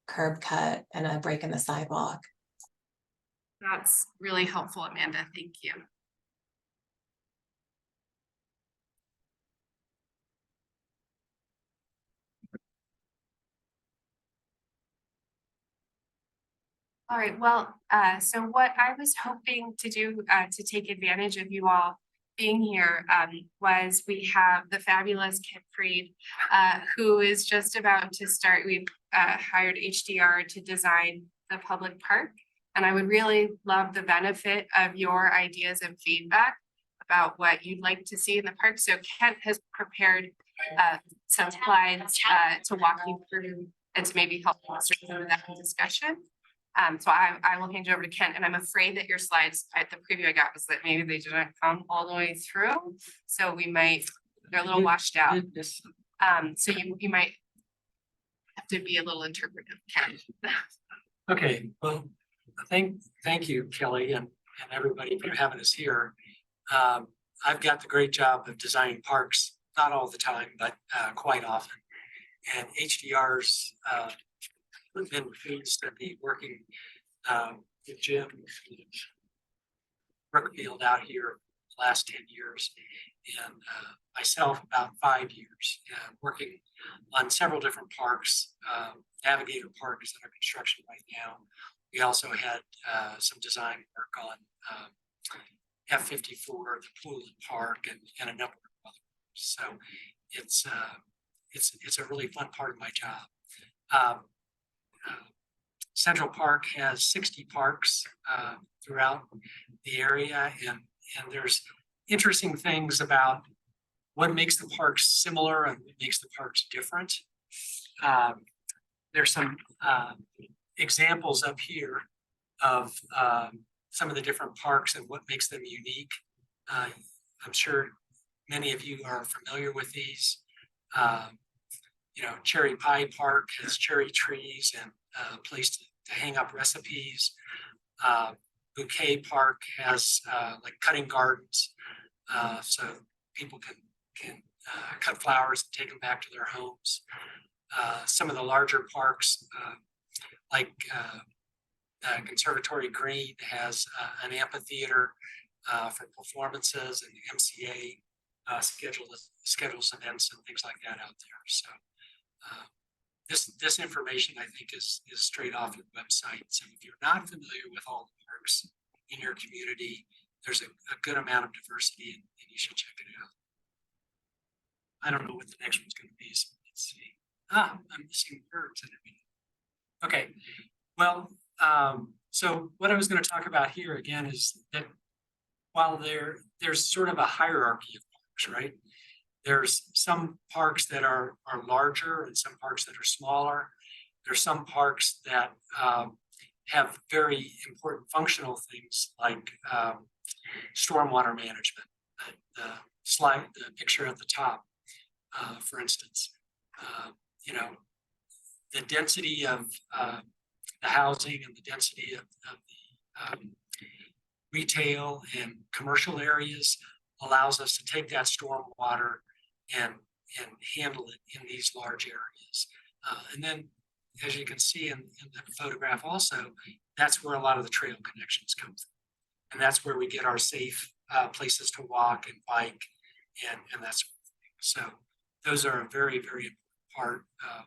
curb cut and a break in the sidewalk. That's really helpful, Amanda. Thank you. All right, well, so what I was hoping to do to take advantage of you all being here was we have the fabulous Kent Freed, who is just about to start. We've hired HDR to design the public park. And I would really love the benefit of your ideas and feedback about what you'd like to see in the park. So Kent has prepared some slides to walk you through and to maybe help foster some of that discussion. So I will hand you over to Kent, and I'm afraid that your slides at the preview I got was that maybe they didn't come all the way through. So they're a little washed out. So you might have to be a little interpretive, Kent. Okay, well, Thank you, Kelly, and everybody for having us here. I've got the great job of designing parks, not all the time, but quite often. And HDR's been pleased to be working with Jim Brookfield out here the last 10 years, and myself about 5 years, working on several different parks. Navigator Park is under construction right now. We also had some design work on F-54, the pool and park, and a number of others. So it's a really fun part of my job. Central Park has 60 parks throughout the area, and there's interesting things about what makes the parks similar and what makes the parks different. There's some examples up here of some of the different parks and what makes them unique. I'm sure many of you are familiar with these. You know, Cherry Pie Park has cherry trees and a place to hang up recipes. Bouquet Park has like cutting gardens, so people can cut flowers and take them back to their homes. Some of the larger parks, like Conservatory Green, has an amphitheater for performances, and the MCA schedules events and things like that out there. So this information, I think, is straight off your website. So if you're not familiar with all the parks in your community, there's a good amount of diversity, and you should check it out. I don't know what the next one's going to be, so let's see. I'm missing birds. Okay, well, so what I was going to talk about here again is that while there's sort of a hierarchy of parks, right? There's some parks that are larger and some parks that are smaller. There's some parks that have very important functional things like stormwater management. The picture at the top, for instance, you know, the density of the housing and the density of the retail and commercial areas allows us to take that stormwater and handle it in these large areas. And then, as you can see in the photograph also, that's where a lot of the trail connections come from. And that's where we get our safe places to walk and bike and that sort of thing. So those are a very, very important part of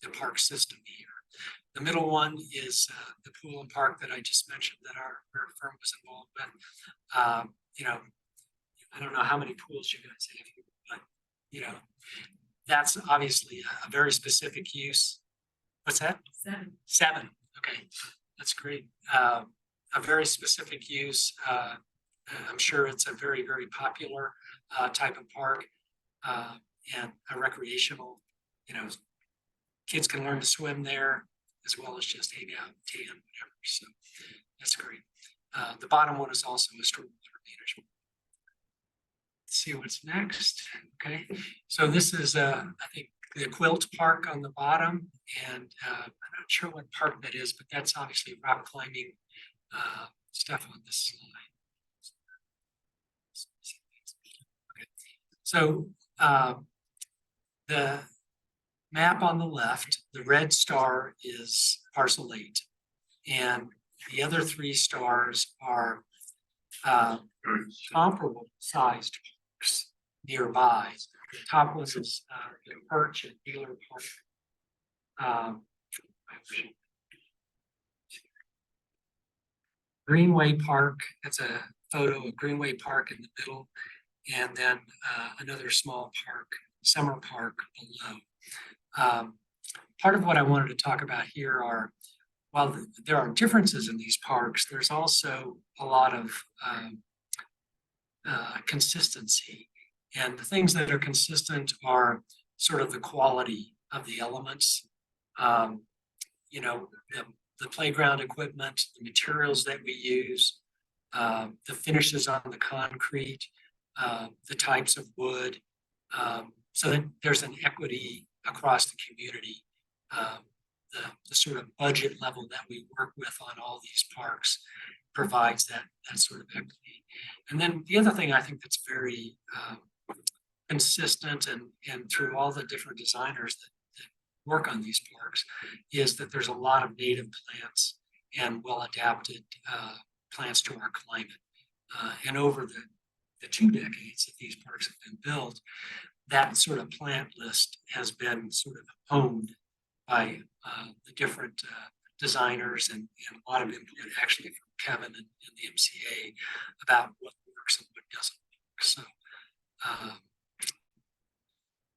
the park system here. The middle one is the pool and park that I just mentioned that our firm was involved with. You know, I don't know how many pools you guys have here, but you know, that's obviously a very specific use. What's that? 7. 7. Okay, that's great. A very specific use. I'm sure it's a very, very popular type of park and a recreational. You know, kids can learn to swim there as well as just hang out, tan, whatever. So that's great. The bottom one is also a stormwater management. Let's see what's next. Okay, so this is I think the Quilt Park on the bottom, and I'm not sure what park that is, but that's obviously rock climbing stuff on this slide. Okay, so the map on the left, the red star is parcel 8, and the other 3 stars are comparable sized parks nearby. The top one is Perch and Dealer Park. Greenway Park, that's a photo of Greenway Park in the middle, and then another small park, Summer Park, below. Part of what I wanted to talk about here are, while there are differences in these parks, there's also a lot of consistency. And the things that are consistent are sort of the quality of the elements. You know, the playground equipment, the materials that we use, the finishes on the concrete, the types of wood, so that there's an equity across the community the sort of budget level that we work with on all these parks provides that sort of equity. And then the other thing I think that's very consistent and through all the different designers that work on these parks is that there's a lot of native plants and well-adapted plants to our climate. And over the 2 decades that these parks have been built, that sort of plant list has been sort of honed by the different designers and a lot of input actually from Kevin and the MCA about what works and what doesn't work. So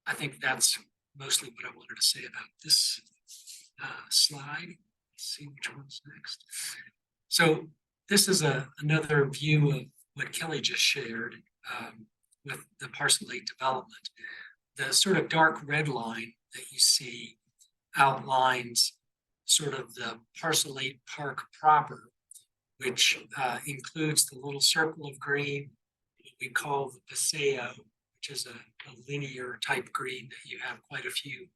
I think that's mostly what I wanted to say about this slide. Let's see which one's next. So this is another view of what Kelly just shared with the Parcel 8 development. The sort of dark red line that you see outlines sort of the Parcel 8 park proper, which includes the little circle of green we call the paseo, which is a linear type green that you have quite a few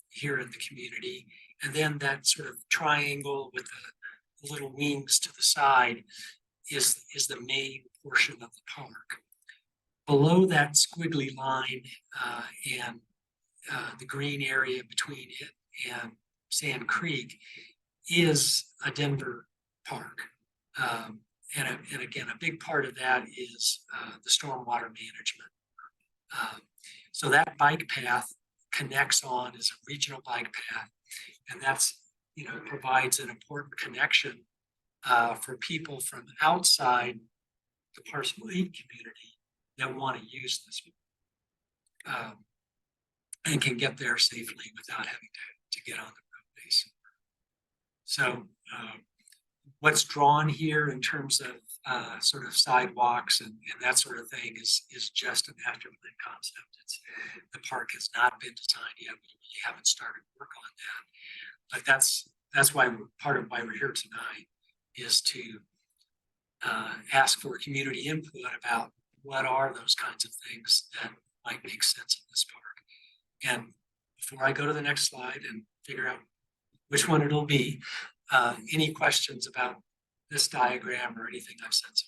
here in the community. And then that sort of triangle with the little wings to the side is the main portion of the park. Below that squiggly line and the green area between it and Sand Creek is a Denver park. And again, a big part of that is the stormwater management. So that bike path connects on as a regional bike path, and that's, provides an important connection for people from outside the Parcel 8 community that want to use this and can get there safely without having to get on the roadways. So what's drawn here in terms of sort of sidewalks and that sort of thing is just a master plan concept. The park has not been designed yet. We really haven't started work on that. But that's why part of why we're here tonight is to ask for community input about what are those kinds of things that might make sense in this park. And before I go to the next slide and figure out which one it'll be, any questions about this diagram or anything I've said so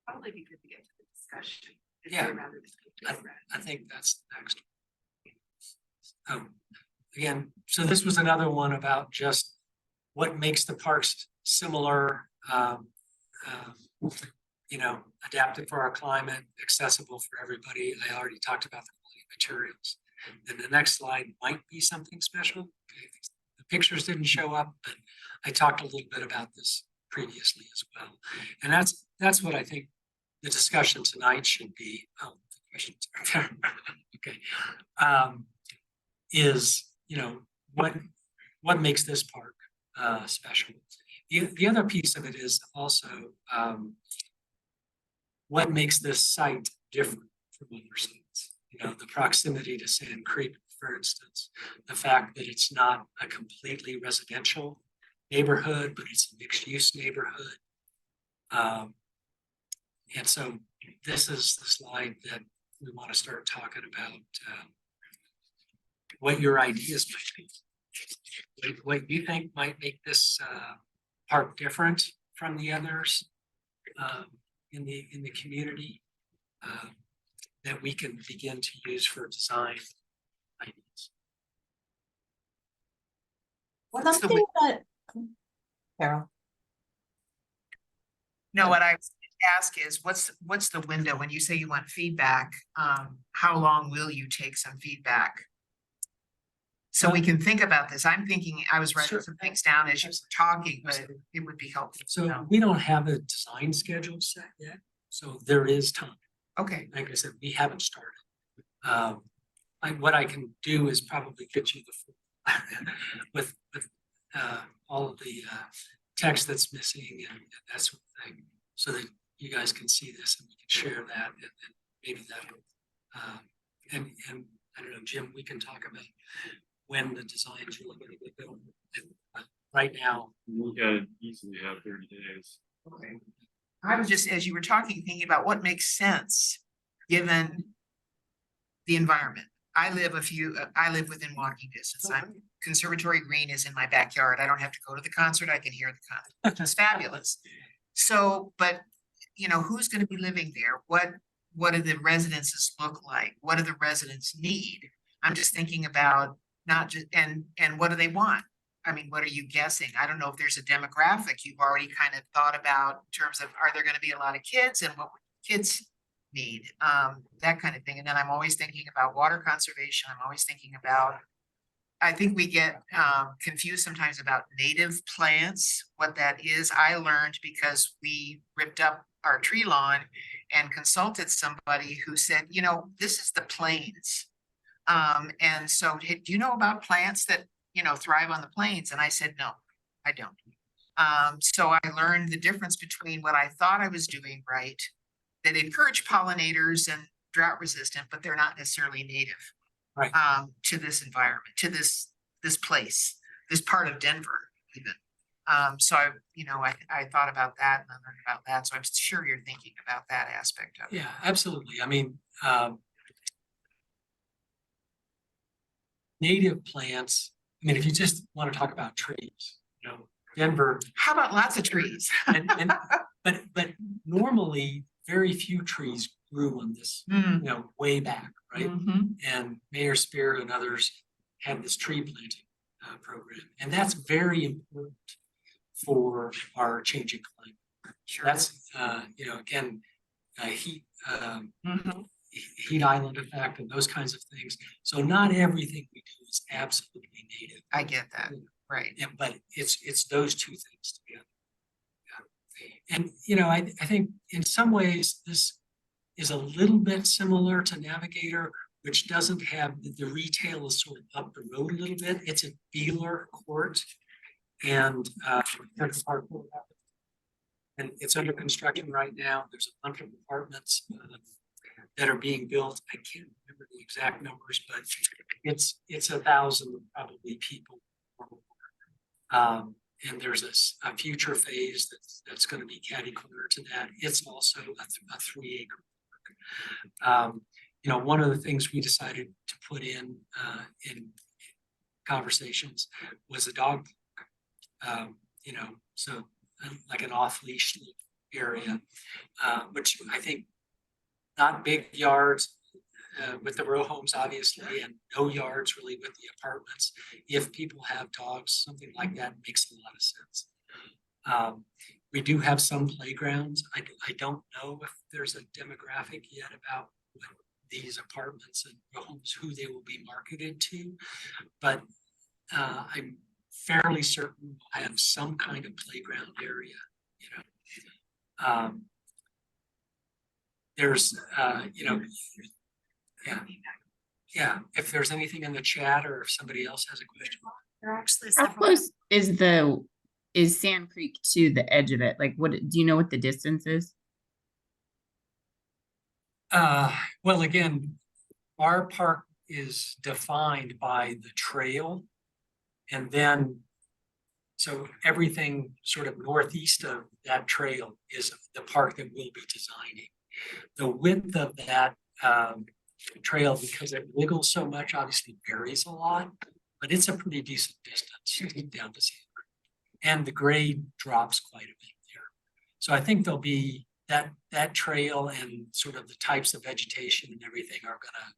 far? Probably be good to get to the discussion. Yeah, I think that's next. Again, so this was another one about just what makes the parks similar, adapted for our climate, accessible for everybody. I already talked about the quality materials. And the next slide might be something special. Okay. The pictures didn't show up, but I talked a little bit about this previously as well. And that's what I think the discussion tonight should be. Oh, the questions are there. Okay. Is, what makes this park special? The other piece of it is also what makes this site different from other sites. The proximity to Sand Creek, for instance, the fact that it's not a completely residential neighborhood, but it's a mixed-use neighborhood. And so this is the slide that we want to start talking about what your ideas might be. What you think might make this park different from the others in the community that we can begin to use for design ideas. What's the thing that, Carol? No, what I was ask is what's the window when you say you want feedback? How long will you take some feedback? So we can think about this. I'm thinking, I was writing some things down as you were talking, but it would be helpful. So we don't have a design schedule set yet, so there is time. Okay. Like I said, we haven't started. What I can do is probably get you the with all of the text that's missing and that sort of thing, so that you guys can see this and we can share that, and maybe that will, and I don't know, Jim, we can talk about when the designs are going to get built. Right now, we could easily have 30 days. Okay. I was just, as you were talking, thinking about what makes sense given the environment. I live within walking distance. Conservatory Green is in my backyard. I don't have to go to the concert. I can hear the concert, which is fabulous. So, but you know, who's gonna be living there? What do the residences look like? What do the residents need? I'm just thinking about not just, and what do they want? I mean, what are you guessing? I don't know if there's a demographic you've already kind of thought about in terms of, are there gonna be a lot of kids and what would kids need? That kind of thing. And then I'm always thinking about water conservation. I'm always thinking about, I think we get confused sometimes about native plants, what that is. I learned because we ripped up our tree lawn and consulted somebody who said, you know, this is the plains. And so, hey, do you know about plants that, you know, thrive on the plains? And I said, no, I don't. So I learned the difference between what I thought I was doing right, that encourage pollinators and drought resistant, but they're not necessarily native. Right. To this environment, to this place, this part of Denver even. So I thought about that and I learned about that. So I'm sure you're thinking about that aspect of it. Yeah, absolutely. I mean, native plants, I mean, if you just want to talk about trees, you know, Denver. How about lots of trees? But normally very few trees grew on this, you know, way back, right? And Mayor Spear and others had this tree planting program, and that's very important for our changing climate. Sure. That's you know, again, heat island effect and those kinds of things. So not everything we do is absolutely native. I get that, right? Yeah, but it's those two things together. Yeah. And you know, I think in some ways this is a little bit similar to Navigator, which doesn't have, the retail is sort of up the road a little bit. It's a dealer court and it's under construction right now. There's a bunch of apartments that are being built. I can't remember the exact numbers, but it's 1,000 probably people. And there's a future phase that's going to be catty corner to that. It's also a 3-acre park. You know, one of the things we decided to put in conversations was a dog park. You know, so like an off-leash area, which I think not big yards with the row homes, obviously, and no yards really with the apartments. If people have dogs, something like that makes a lot of sense. We do have some playgrounds. I don't know if there's a demographic yet about what these apartments and row homes, who they will be marketed to, but I'm fairly certain we'll have some kind of playground area, you know. There's, you know, yeah, if there's anything in the chat or if somebody else has a question. There are actually How several. close is Sand Creek to the edge of it? Like, what do you know what the distance is? Well, again, our park is defined by the trail. And then, so everything sort of northeast of that trail is the park that we'll be designing. The width of that trail, because it wiggles so much, obviously varies a lot, but it's a pretty decent distance down to Sand Creek. And the grade drops quite a bit there. So I think there'll be that trail and sort of the types of vegetation and everything are gonna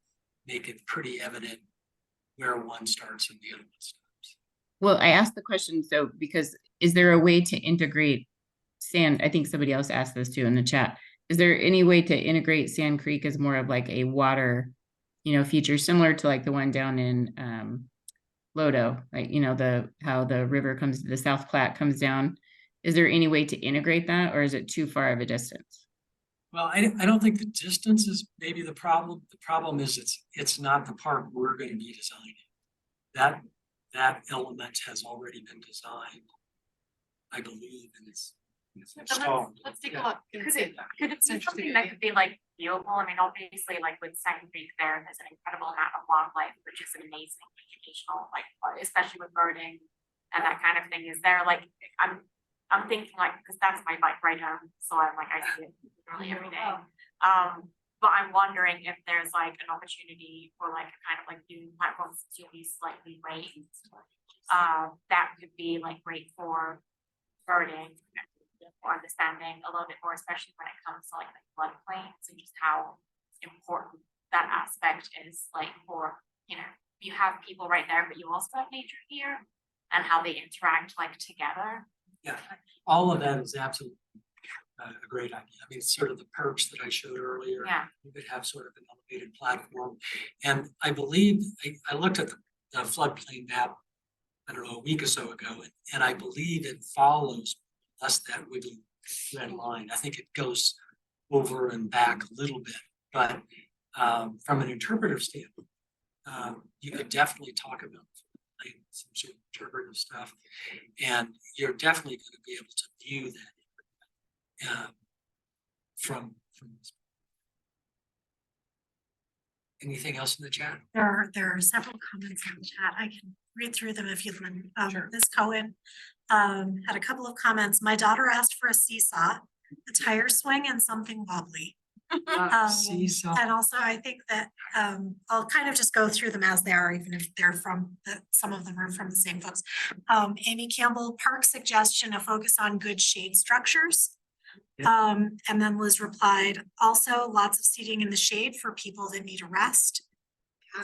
make it pretty evident where one starts and the other one stops. Well, I asked the question because is there a way to integrate Sand? I think somebody else asked this too in the chat. Is there any way to integrate Sand Creek as more of like a water, you know, feature similar to like the one down in Lodo, like, you know, how the river comes, the South Platte comes down. Is there any way to integrate that, or is it too far of a distance? Well, I don't think the distance is maybe the problem. The problem is it's not the park we're going to be designing. That element has already been designed, I believe, and it's installed. Let's take a look. Could it be something that could be like viewable? I mean, obviously, like with Sand Creek there's an incredible amount of wildlife, which is an amazing educational, like especially with birding and that kind of thing. Is there like I'm thinking like, because that's my bike right home, so I'm like I see it literally every day. But I'm wondering if there's like an opportunity for like a kind of like new platforms to be slightly raised. That could be like great for starting or understanding a little bit more, especially when it comes to like the floodplains and just how important that aspect is, like for, you know, you have people right there, but you also have nature here and how they interact like together. Yeah, all of that is absolutely a great idea. I mean, sort of the perch that I showed earlier. Yeah. You could have sort of an elevated platform. And I believe, I looked at the floodplain map, I don't know, a week or so ago, and I believe it follows less that wiggly red line. I think it goes over and back a little bit, but from an interpretive standpoint, you could definitely talk about some sort of interpretive stuff, and you're definitely going to be able to view that from this. Anything else in the chat? There are several comments in the chat. I can read through them if you'd like. Ms. Cohen had a couple of comments. My daughter asked for a seesaw, a tire swing, and something wobbly. Seesaw. And also I think that I'll kind of just go through them as they are, even if they're from some of them are from the same folks. Amy Campbell, park suggestion, a focus on good shade structures. And then Liz replied, also lots of seating in the shade for people that need a rest.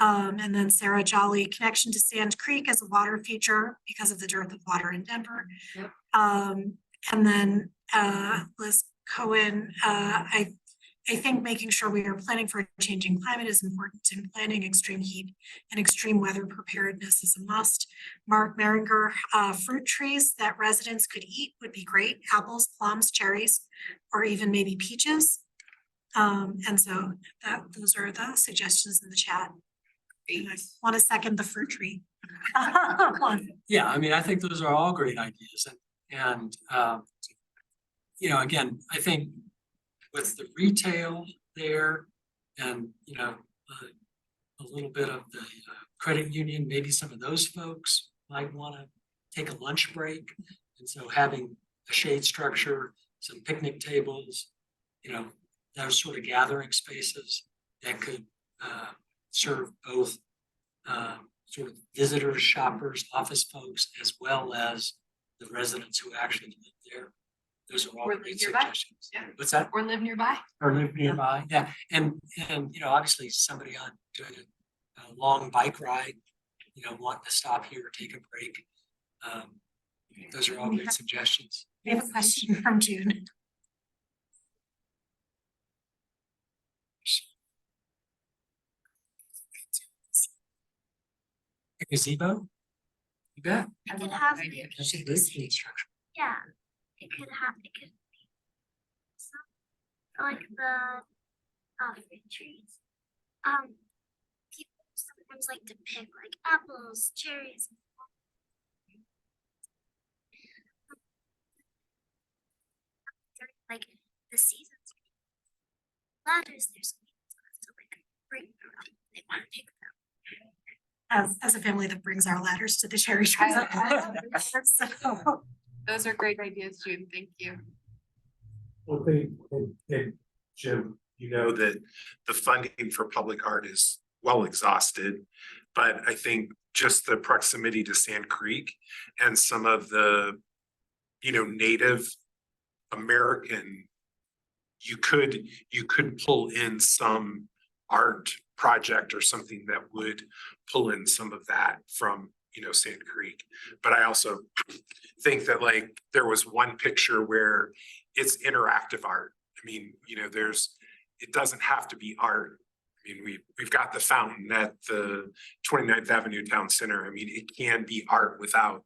And then Sarah Jolly, connection to Sand Creek as a water feature because of the dearth of water in Denver. And then Liz Cohen, I think making sure we are planning for a changing climate is important, and planning extreme heat and extreme weather preparedness is a must. Mark Maringer, fruit trees that residents could eat would be great. Apples, plums, cherries, or even maybe peaches. And so those are the suggestions in the chat. And I want to second the fruit tree. Yeah, I mean, I think those are all great ideas, and you know, again, I think with the retail there, and you know, a little bit of the credit union, maybe some of those folks might want to take a lunch break, and so having a shade structure, some picnic tables, you know, those sort of gathering spaces that could serve both sort of visitors, shoppers, office folks, as well as the residents who actually live there. Those are all great suggestions. Yeah. What's that? Or live nearby. Or live nearby, yeah. And you know, obviously somebody on doing a long bike ride, you know, wanting to stop here or take a break. Those are all great suggestions. We have a question from June. A gazebo? You bet. It could have, That's a great shade structure. yeah, it could be some, like the fruit trees. People sometimes like to pick like apples, cherries. Like the seasons, ladders, there's to like bring them up. They want to pick them. As a family that brings our ladders to the cherry trees. So, Those are great ideas, June. Thank you. Well, Jim, you know that the funding for public art is well exhausted, but I think just the proximity to Sand Creek and some of the, you know, Native American, you could pull in some art project or something that would pull in some of that from, you know, Sand Creek. But I also think that like there was one picture where it's interactive art. I mean, you know, it doesn't have to be art. I mean, we've got the fountain at the 29th Avenue Town Center. I mean, it can be art without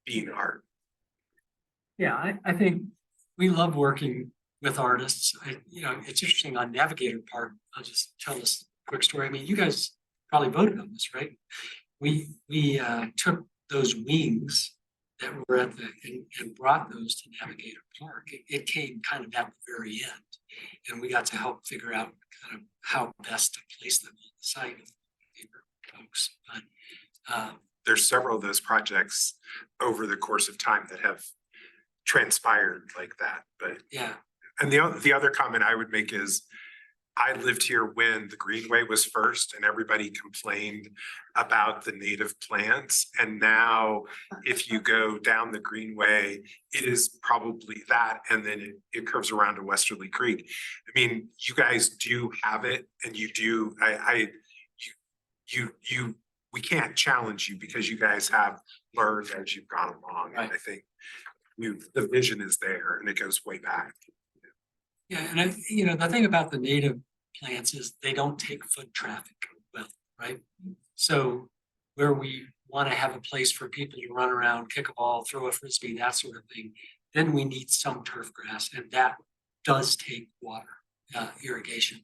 being art. Yeah, I think we love working with artists. You know, it's interesting on Navigator Park. I'll just tell this quick story. I mean, you guys probably voted on this, right? We took those wings that were at and brought those to Navigator Park. It came kind of at the very end, and we got to help figure out kind of how best to place them on the site of folks. But there's several of those projects over the course of time that have transpired like that. But yeah. And the other comment I would make is I lived here when the Greenway was first and everybody complained about the native plants. And now if you go down the Greenway, it is probably that. And then it curves around to Westerly Creek. I mean, you guys do have it and you do, we can't challenge you because you guys have learned as you've gone along. And I think the vision is there and it goes way back. Yeah, and the thing about the native plants is they don't take foot traffic well, right? So where we want to have a place for people to run around, kick a ball, throw a frisbee, that sort of thing, then we need some turf grass, and that does take water, irrigation.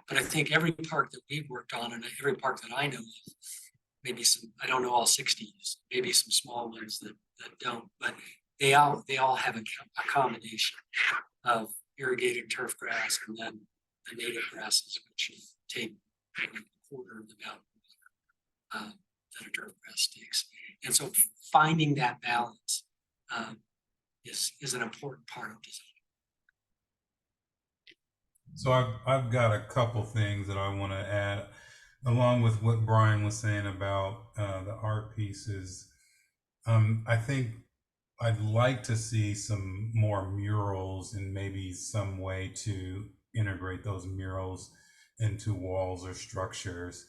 But I think every park that we've worked on, and every park that I know of, maybe some, I don't know all 60s, maybe some small ones that don't, but they all have a combination of irrigated turf grass and then the native grasses, which take a quarter of the amount of water that a turf grass takes. And so finding that balance is an important part of design. So I've got a couple things that I want to add, along with what Brian was saying about the art pieces. I think I'd like to see some more murals and maybe some way to integrate those murals into walls or structures.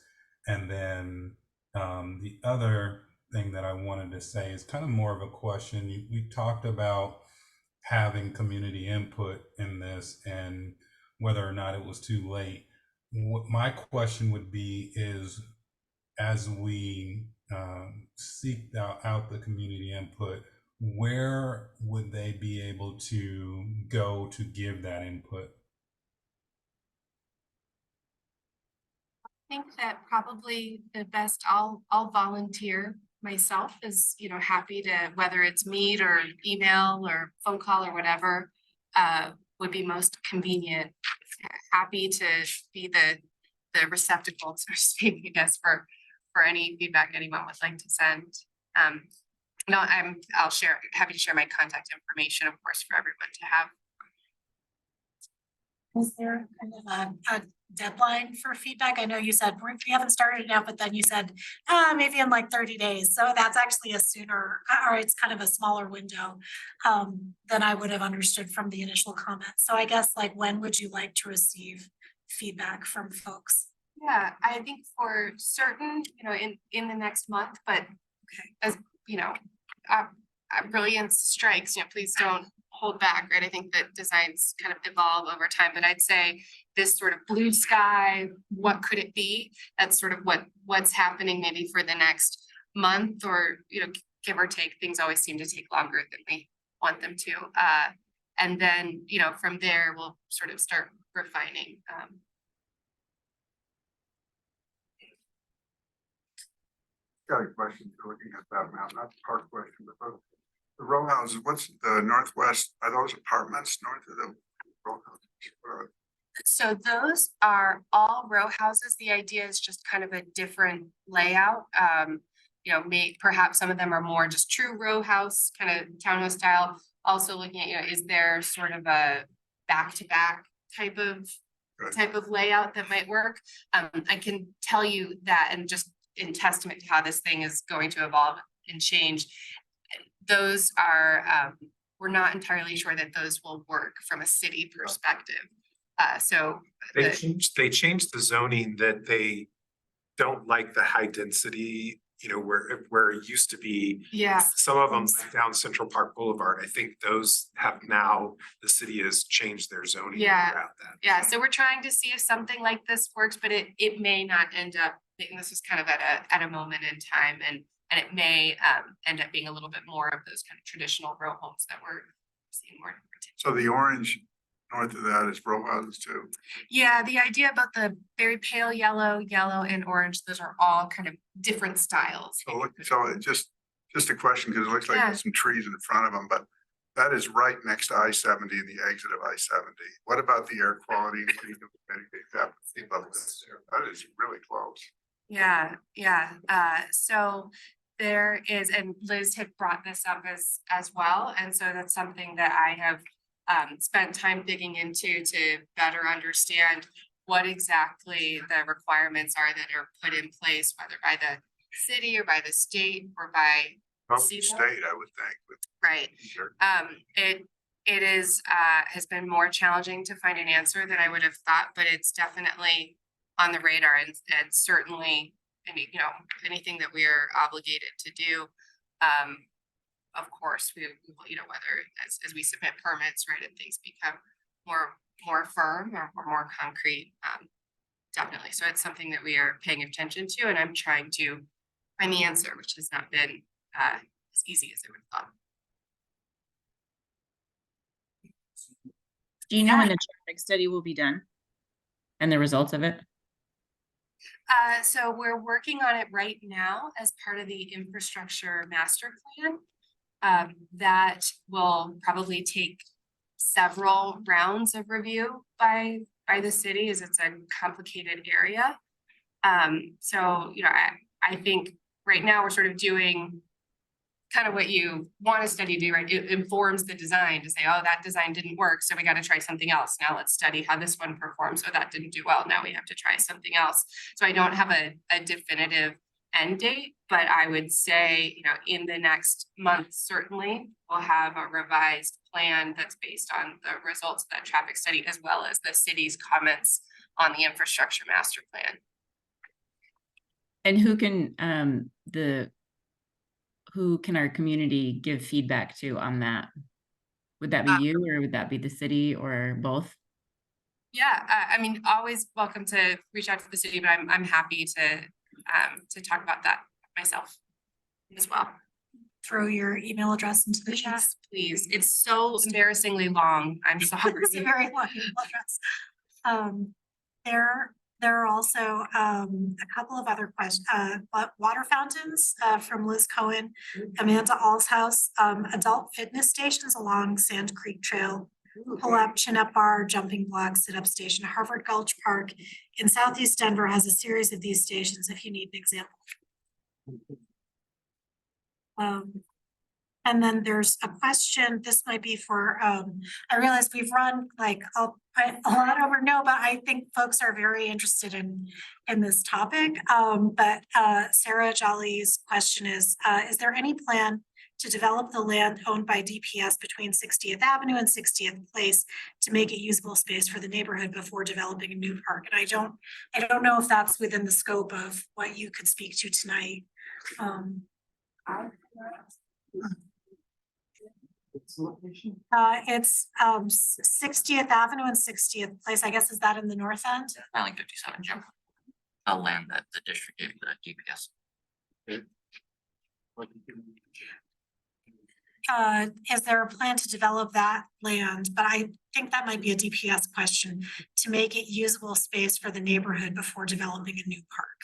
And then the other thing that I wanted to say is kind of more of a question. We talked about having community input in this and whether or not it was too late. What my question would be is, as we seek out the community input, where would they be able to go to give that input? I think that probably the best, I'll volunteer myself, is, happy to, whether it's meet or email or phone call or whatever, would be most convenient. Happy to be the receptacle, so to speak, I guess, for any feedback anyone would like to send. No, happy to share my contact information, of course, for everyone to have. Is there kind of a deadline for feedback? I know you said we haven't started it out, but then you said maybe in like 30 days. So that's actually a sooner, or it's kind of a smaller window than I would have understood from the initial comments. So I guess, like, when would you like to receive feedback from folks? Yeah, I think for certain, in the next month, but as brilliance strikes, please don't hold back, right? I think that designs kind of evolve over time, but I'd say this sort of blue sky, what could it be? That's sort of what's happening maybe for the next month, or, give or take. Things always seem to take longer than we want them to. And then, from there, we'll sort of start refining. Got a question for looking at that map, not the park question, but the row houses. What's the northwest? Are those apartments north of the row houses? So those are all row houses. The idea is just kind of a different layout. Perhaps some of them are more just true row house, kind of townhouse style. Also looking at, is there sort of a back-to-back type of layout that might work? I can tell you that, and just in testament to how this thing is going to evolve and change, those are, we're not entirely sure that those will work from a city perspective. So they changed the zoning that they don't like the high density, where it used to be. Yeah. Some of them down Central Park Boulevard. I think those have now, the city has changed their zoning around that. Yeah, so we're trying to see if something like this works, but it may not end up, and this is kind of at a moment in time, and it may end up being a little bit more of those kind of traditional row homes that we're seeing more. So the orange north of that is row houses too? Yeah, the idea about the very pale yellow, and orange, those are all kind of different styles. So just a question, because it looks like there's some trees in front of them, but that is right next to I-70 and the exit of I-70. What about the air quality? That is really close. Yeah. So there is, and Liz had brought this up as well. And so that's something that I have spent time digging into to better understand what exactly the requirements are that are put in place, whether by the city or by the state or by Probably state, I would think, but right. sure. It is has been more challenging to find an answer than I would have thought, but it's definitely on the radar, and certainly anything that we are obligated to do. Of course, we whether as we submit permits, right, and things become more firm or more concrete, definitely. So it's something that we are paying attention to, and I'm trying to find the answer, which has not been as easy as I would have thought. Do you know when the traffic study will be done and the results of it? So we're working on it right now as part of the infrastructure master plan. That will probably take several rounds of review by the city, as it's a complicated area. So, I think right now we're sort of doing kind of what you want a study to do, right? It informs the design to say, oh, that design didn't work, so we got to try something else. Now let's study how this one performs. So that didn't do well. Now we have to try something else. So I don't have a definitive end date, but I would say, in the next month, certainly we'll have a revised plan that's based on the results of that traffic study, as well as the city's comments on the infrastructure master plan. And who can our community give feedback to on that? Would that be you, or would that be the city, or both? Yeah, I mean, always welcome to reach out to the city, but I'm happy to talk about that myself as well. Throw your email address into the chat. Please. It's so embarrassingly long. I'm sorry. It's a very long email address. There are also a couple of other questions. Water fountains from Liz Cohen, Amanda Allshouse, adult fitness stations along Sand Creek Trail, pull-up, chin-up bar, jumping block, sit-up station. Harvard Gulch Park in Southeast Denver has a series of these stations if you need an example. And then there's a question, this might be for, I realize we've run like a lot over, but I think folks are very interested in this topic. But Sarah Jolly's question is there any plan to develop the land owned by DPS between 60th Avenue and 60th Place to make it usable space for the neighborhood before developing a new park? And I don't know if that's within the scope of what you could speak to tonight. It's 60th Avenue and 60th Place. I guess, is that in the north end? Filing 57, Jim. A land that the district gave the DPS. Is there a plan to develop that land? But I think that might be a DPS question, to make it usable space for the neighborhood before developing a new park.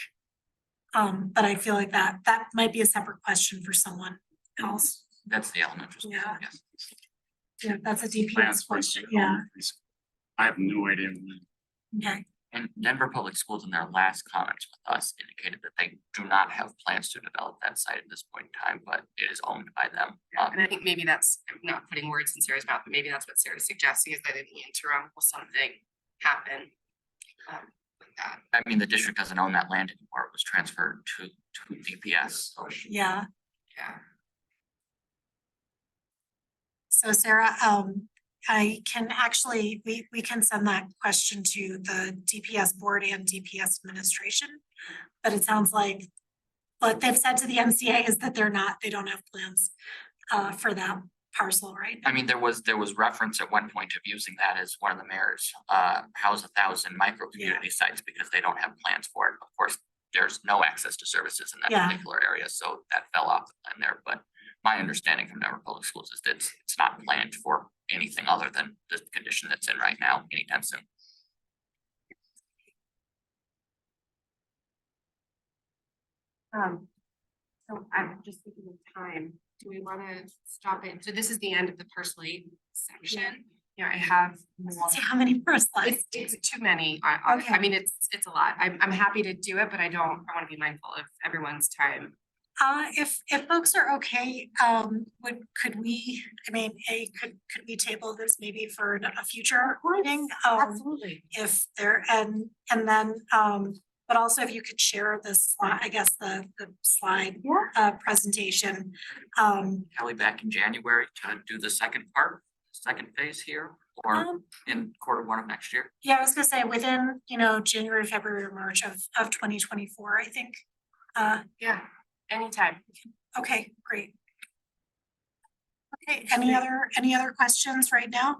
But I feel like that might be a separate question for someone else. That's the elementary school. Yeah. Yes. Yeah, that's a DPS question. Yeah. I have no idea. Okay. And Denver Public Schools, in their last comments with us, indicated that they do not have plans to develop that site at this point in time, but it is owned by them. And I think maybe that's, I'm not putting words in Sarah's mouth, but maybe that's what Sarah's suggesting, is that in the interim, will something happen with that? I mean, the district doesn't own that land anymore. It was transferred to DPS. So. Yeah. Yeah. So Sarah, I can actually, we can send that question to the DPS board and DPS administration. But it sounds like what they've said to the MCA is that they don't have plans for that parcel, right? I mean, there was reference at one point of using that as one of the mayor's house 1,000 micro community sites, because they don't have plans for it. Of course, there's no access to services in that particular area, so that fell off the plan there. But my understanding from Denver Public Schools is that it's not planned for anything other than the condition that's in right now anytime soon. So I'm just thinking of time. Do we want to stop it? So this is the end of the parcel 8 section. I have more. See how many first slides? It's too many. Okay. I mean, it's a lot. I'm happy to do it, but I want to be mindful of everyone's time. If folks are okay, could we, I mean, could we table this maybe for a future meeting? Absolutely. If there, and then, but also if you could share this, I guess, the slide, presentation. Kelly, back in January to do the second part, second phase here, or in Q1 of next year? Yeah, I was gonna say within, January, February, or March of 2024, I think. Yeah, anytime. Okay, great. Okay, any other questions right now?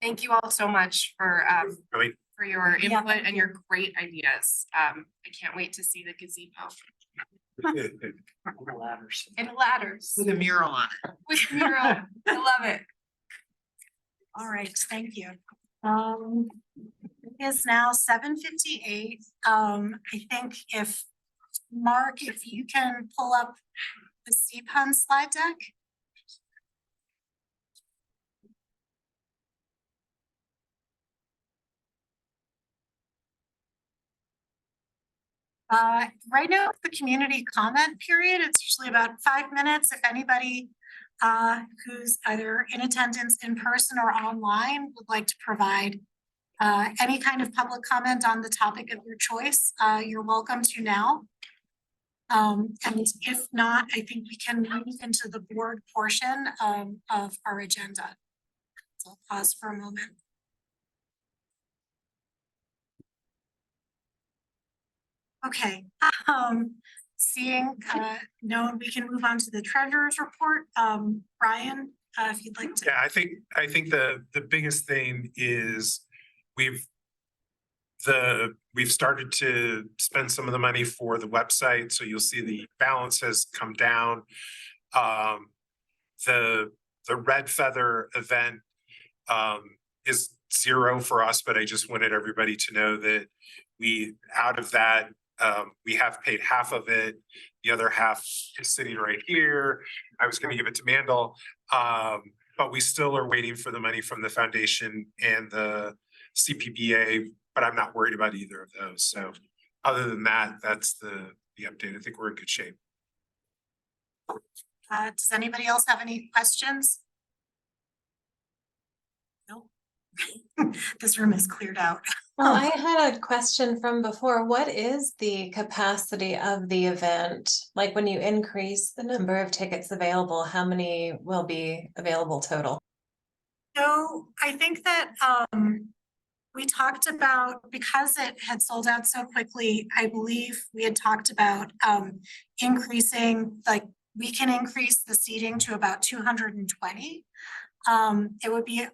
Thank you all so much for Really? for your Yeah. input and your great ideas. I can't wait to see the gazebo Ladders. and ladders With a mural on it. with mural. I love it. All right, thank you. It is now 7:58. I think if Mark, if you can pull up the CPUN slide deck. Right now, the community comment period, it's usually about 5 minutes. If anybody who's either in attendance in person or online would like to provide any kind of public comment on the topic of your choice, you're welcome to now. And if not, I think we can move into the board portion of our agenda. So I'll pause for a moment. Okay, seeing no, we can move on to the treasurer's report. Brian, if you'd like to. Yeah, I think the biggest thing is we've started to spend some of the money for the website, so you'll see the balance has come down. The Red Feather event is 0 for us, but I just wanted everybody to know that out of that, we have paid half of it. The other half is sitting right here. I was gonna give it to Mandel, but we still are waiting for the money from the foundation and the CPBA, but I'm not worried about either of those. So other than that, that's the update. I think we're in good shape. Does anybody else have any questions? No. This room is cleared out. Well, I had a question from before. What is the capacity of the event? Like when you increase the number of tickets available, how many will be available total? So I think that we talked about, because it had sold out so quickly, I believe we had talked about increasing, like we can increase the seating to about 220. It would be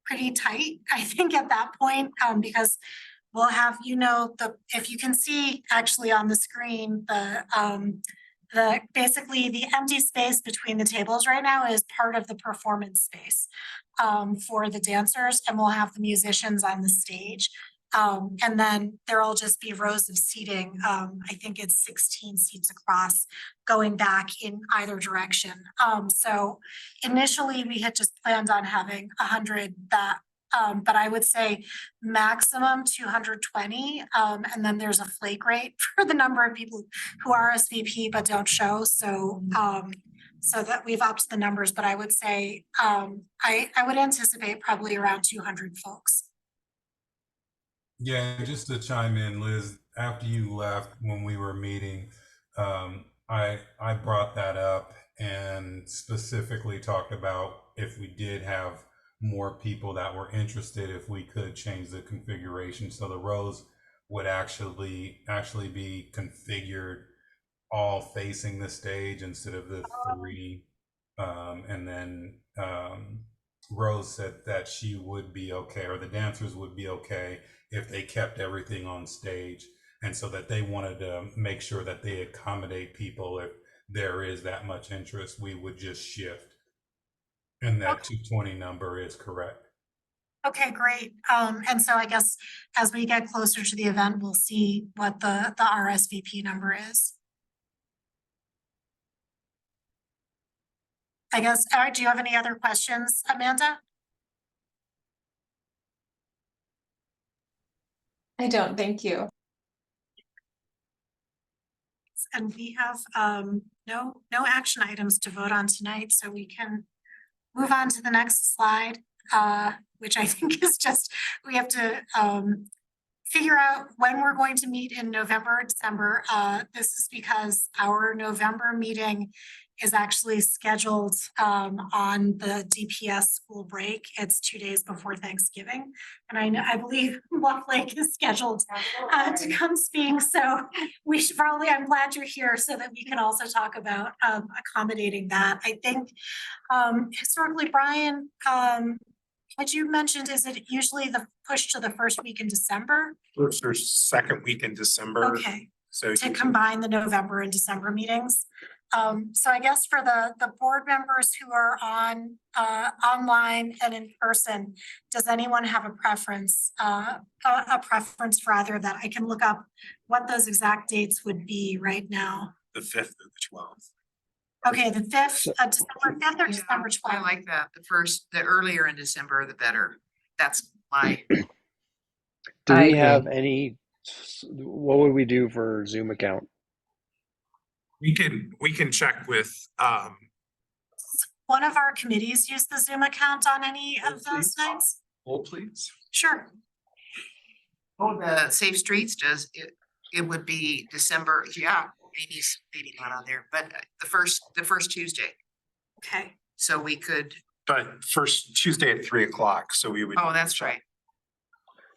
pretty tight, I think, at that point, because we'll have, if you can see actually on the screen, basically the empty space between the tables right now is part of the performance space for the dancers, and we'll have the musicians on the stage. And then there'll just be rows of seating. I think it's 16 seats across going back in either direction. So initially we had just planned on having 100 that, but I would say maximum 220. And then there's a flake rate for the number of people who RSVP but don't show. So so that we've upped the numbers, but I would say I would anticipate probably around 200 folks. Yeah, just to chime in, Liz, after you left when we were meeting, I brought that up and specifically talked about if we did have more people that were interested, if we could change the configuration so the rows would actually be configured all facing the stage instead of the 3. And then Rose said that she would be okay, or the dancers would be okay if they kept everything on stage, and so that they wanted to make sure that they accommodate people if there is that much interest. We would just shift, and that 220 number is correct. Okay, great. And so I guess as we get closer to the event, we'll see what the RSVP number is. I guess, do you have any other questions, Amanda? I don't, thank you. And we have no action items to vote on tonight, so we can move on to the next slide, which I think is just, we have to figure out when we're going to meet in November or December. This is because our November meeting is actually scheduled on the DPS school break. It's 2 days before Thanksgiving. And I believe Bluff Lake is scheduled to come speak. So we should probably, I'm glad you're here so that we can also talk about accommodating that. I think historically, Brian, what you mentioned, is it usually the push to the first week in December? First or second week in December. Okay, So to combine the November and December meetings. So I guess for the board members who are on online and in person, does anyone have a preference for either of that? I can look up what those exact dates would be right now. the 5th or the 12th. Okay, the 5th, December 5th or December 12th? I like that. The earlier in December, the better. That's my. Do I we agree. have any, what would we do for Zoom account? We can check with, One of our committees use the Zoom account on any of those nights? hold please. Sure. Oh, the Safe Streets does, it would be December, yeah, maybe not on there, but the first Tuesday. Okay. So we could, But first Tuesday at 3 o'clock, so we would. oh, that's right.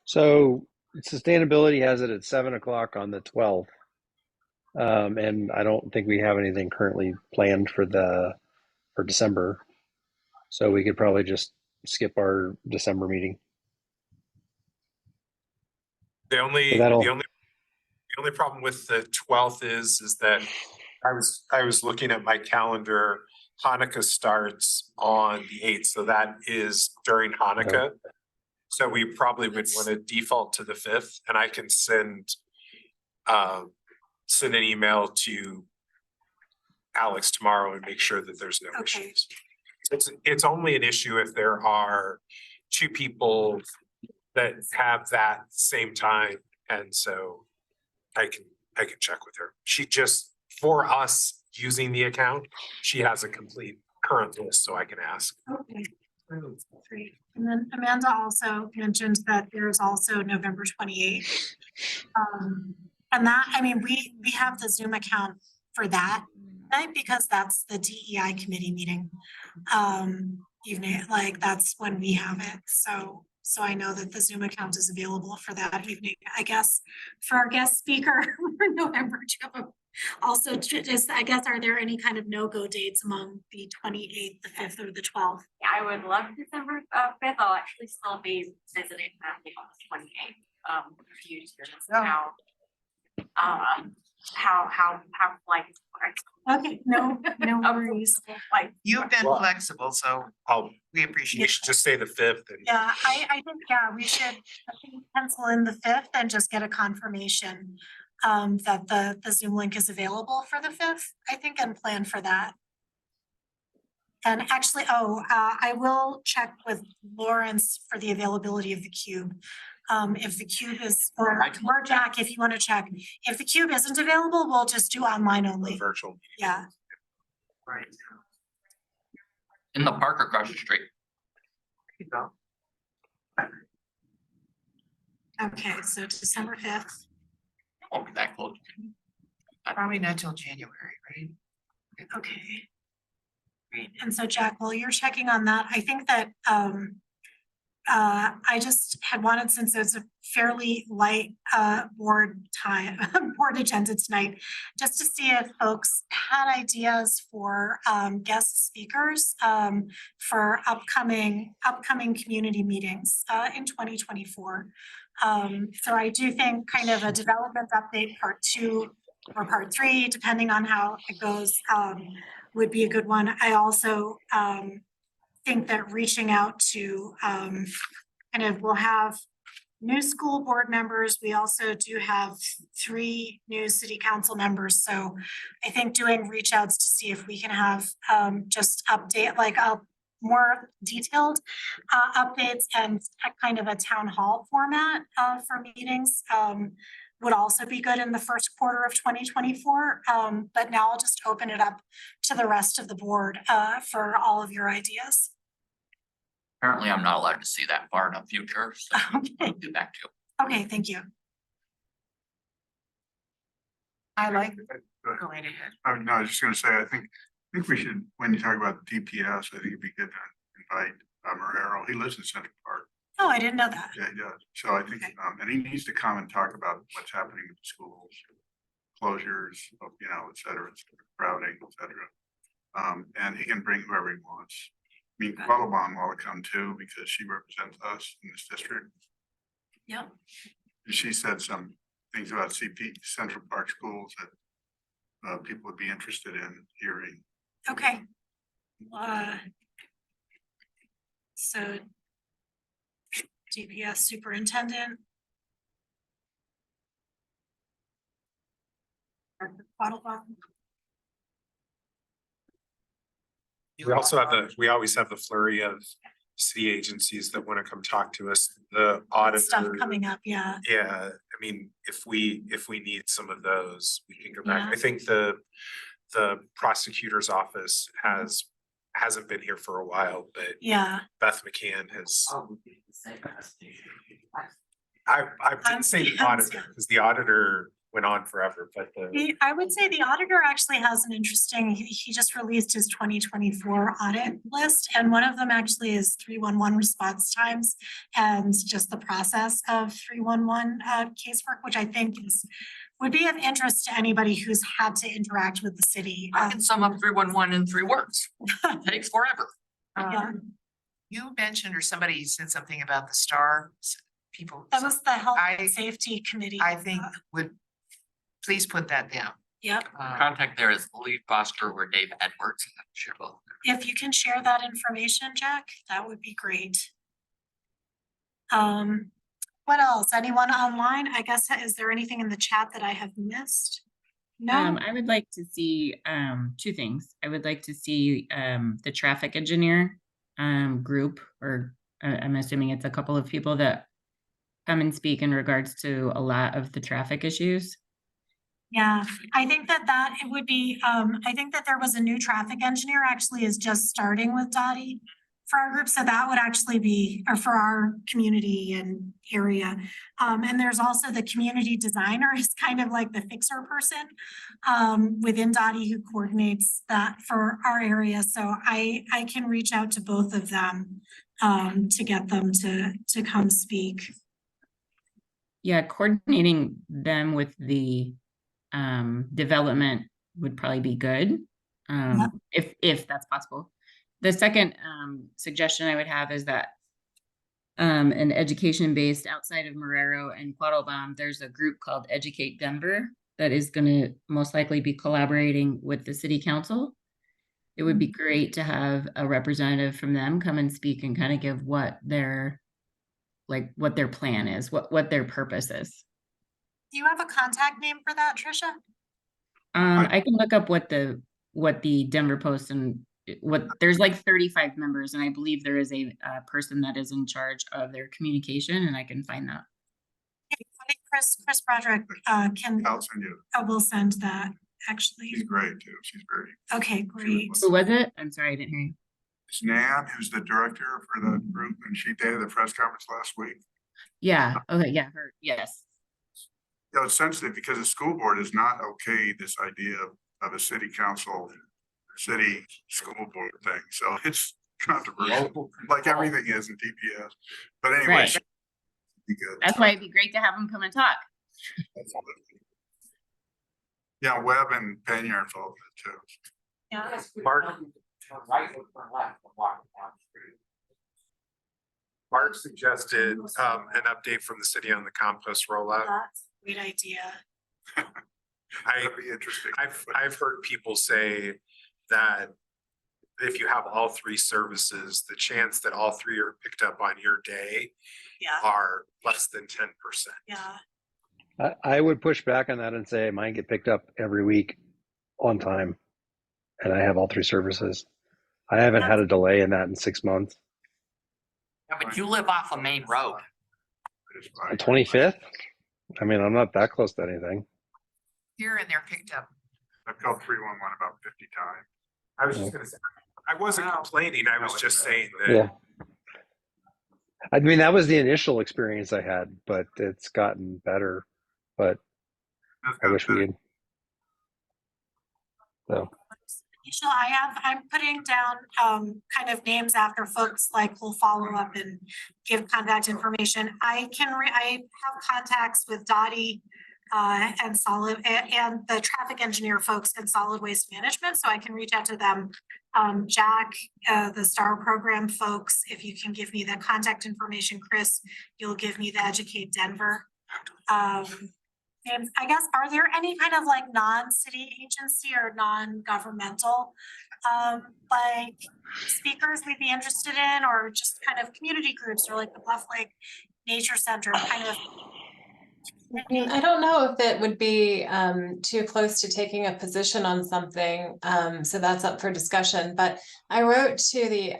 So sustainability has it at 7 o'clock on the 12th. And I don't think we have anything currently planned for December. So we could probably just skip our December meeting. The only problem with the 12th is that I was looking at my calendar. Hanukkah starts on the 8th, so that is during Hanukkah. So we probably would want to default to the 5th, and I can send an email to Alex tomorrow and make sure that there's no issues. It's only an issue if there are two people that have that same time, and so I can check with her. She just, for us using the account, she has a complete current list, so I can ask. Okay. Great. And then Amanda also mentioned that there's also November 28th. And that, I mean, we have the Zoom account for that night because that's the DEI committee meeting. Evening, like that's when we have it. So I know that the Zoom account is available for that evening. I guess for our guest speaker for November, also just, I guess, are there any kind of no-go dates among the 28th, the 5th, or the 12th? Yeah, I would love December 5th. I'll actually still be visiting family on the 28th. A few years how flights work. Okay, no worries. You've been flexible, so we appreciate We it. should just say the 5th. And Yeah, I think, yeah, we should pencil in the 5th and just get a confirmation that the Zoom link is available for the 5th, I think, and plan for that. And actually, I will check with Lawrence for the availability of the cube. If the cube is, or Jack, if you want to check, if the cube isn't available, we'll just do online only. Virtual. Yeah. Right. In the park across the street. Okay, so December 5th. Won't be that close. Probably not till January, right? Okay. Great. And so Jack, while you're checking on that, I think that I just had wanted, since it's a fairly light board agenda tonight, just to see if folks had ideas for guest speakers for upcoming community meetings in 2024. So I do think kind of a development update part 2 or part 3, depending on how it goes, would be a good one. I also think that reaching out to we'll have new school board members. We also do have 3 new city council members. So I think doing reach outs to see if we can have just update, like a more detailed updates and kind of a town hall format for meetings would also be good in the first quarter of 2024. But now I'll just open it up to the rest of the board for all of your ideas. Apparently, I'm not allowed to see that far in the future, so I'll get back to you. Okay, thank you. I like, Go go right ahead. No, I was just gonna say, I think we should, when you talk about DPS, I think it'd be good to invite Marrero. He lives in Central Park. Oh, I didn't know that. Yeah, he does. So I think, and he needs to come and talk about what's happening with the schools, closures, et cetera, crowding, et cetera. And he can bring whoever he wants. I mean, Quattlebaum ought to come too, because she represents us in this district. Yep. And she said some things about Central Park schools that people would be interested in hearing. Okay. So DPS superintendent. We also have we always have the flurry of city agencies that want to come talk to us, the auditor. Stuff coming up, yeah. Yeah, I mean, if we need some of those, we can go back. Yeah. I think the prosecutor's office hasn't been here for a while, but Yeah. Beth McCann has. I didn't say the auditor, because the auditor went on forever, but I would say the auditor actually has an interesting, he just released his 2024 audit list. And one of them actually is 311 response times and just the process of 311 casework, which I think would be of interest to anybody who's had to interact with the city. I can sum up 311 in 3 words. Takes forever. Yeah. You mentioned, or somebody said something about the STAR people. That was the Health and Safety Committee. I think please put that down. Yep. Contact there is Lee Foster or Dave Edwards. Sure. If you can share that information, Jack, that would be great. What else? Anyone online? I guess, is there anything in the chat that I have missed? No. I would like to see 2 things. I would like to see the traffic engineer group, or I'm assuming it's a couple of people that come and speak in regards to a lot of the traffic issues. Yeah, I think that it would be, I think that there was a new traffic engineer actually is just starting with Dottie for our group. So that would actually be, or for our community and area. And there's also the community designer is kind of like the fixer person within Dottie who coordinates that for our area. So I can reach out to both of them to get them to come speak. Yeah, coordinating them with the development would probably be good, if that's possible. The second suggestion I would have is that an education based outside of Marrero and Quattlebaum, there's a group called Educate Denver that is going to most likely be collaborating with the city council. It would be great to have a representative from them come and speak and kind of give what their plan is, what their purpose is. Do you have a contact name for that, Trisha? I can look up what the Denver Post and there's like 35 members, and I believe there is a person that is in charge of their communication, and I can find that. Chris Broderick I'll send you. I will send that actually. She's great too. She's very. Okay, great. Who was it? I'm sorry, I didn't hear you. It's Nan, who's the director for the group, and she did the press conference last week. Yeah. Okay. Yeah. Her. Yes. You know, it's sensitive because the school board is not okay this idea of a city council, city school board thing. So it's controversial, like everything is in DPS. But anyway, right. Be good. That's why it'd be great to have them come and talk. Yeah, Webb and Pena are involved in it too. Yeah. Mark suggested an update from the city on the compost rollout. That's a great idea. That'd be interesting. I've heard people say that if you have all 3 services, the chance that all 3 are picked up on your day are less than 10%. Yeah. I would push back on that and say mine get picked up every week on time, and I have all 3 services. I haven't had a delay in that in 6 months. Yeah, but you live off a main road. The 25th? I mean, I'm not that close to anything. Here and there picked up. I've called 311 about 50 times. I was just gonna say, I wasn't complaining, I was just saying that. Yeah. I mean, that was the initial experience I had, but it's gotten better. But I wish we had. So. Michelle, I'm putting down kind of names after folks like will follow up and give contact information. I have contacts with Dottie and and the traffic engineer folks in solid waste management, so I can reach out to them. Jack, the STAR program folks, if you can give me the contact information. Chris, you'll give me the Educate Denver. And I guess, are there any kind of like non-city agency or non-governmental like speakers we'd be interested in, or just kind of community groups, or like the Bluff Lake Nature Center kind of? I don't know if it would be too close to taking a position on something, so that's up for discussion. But I wrote to the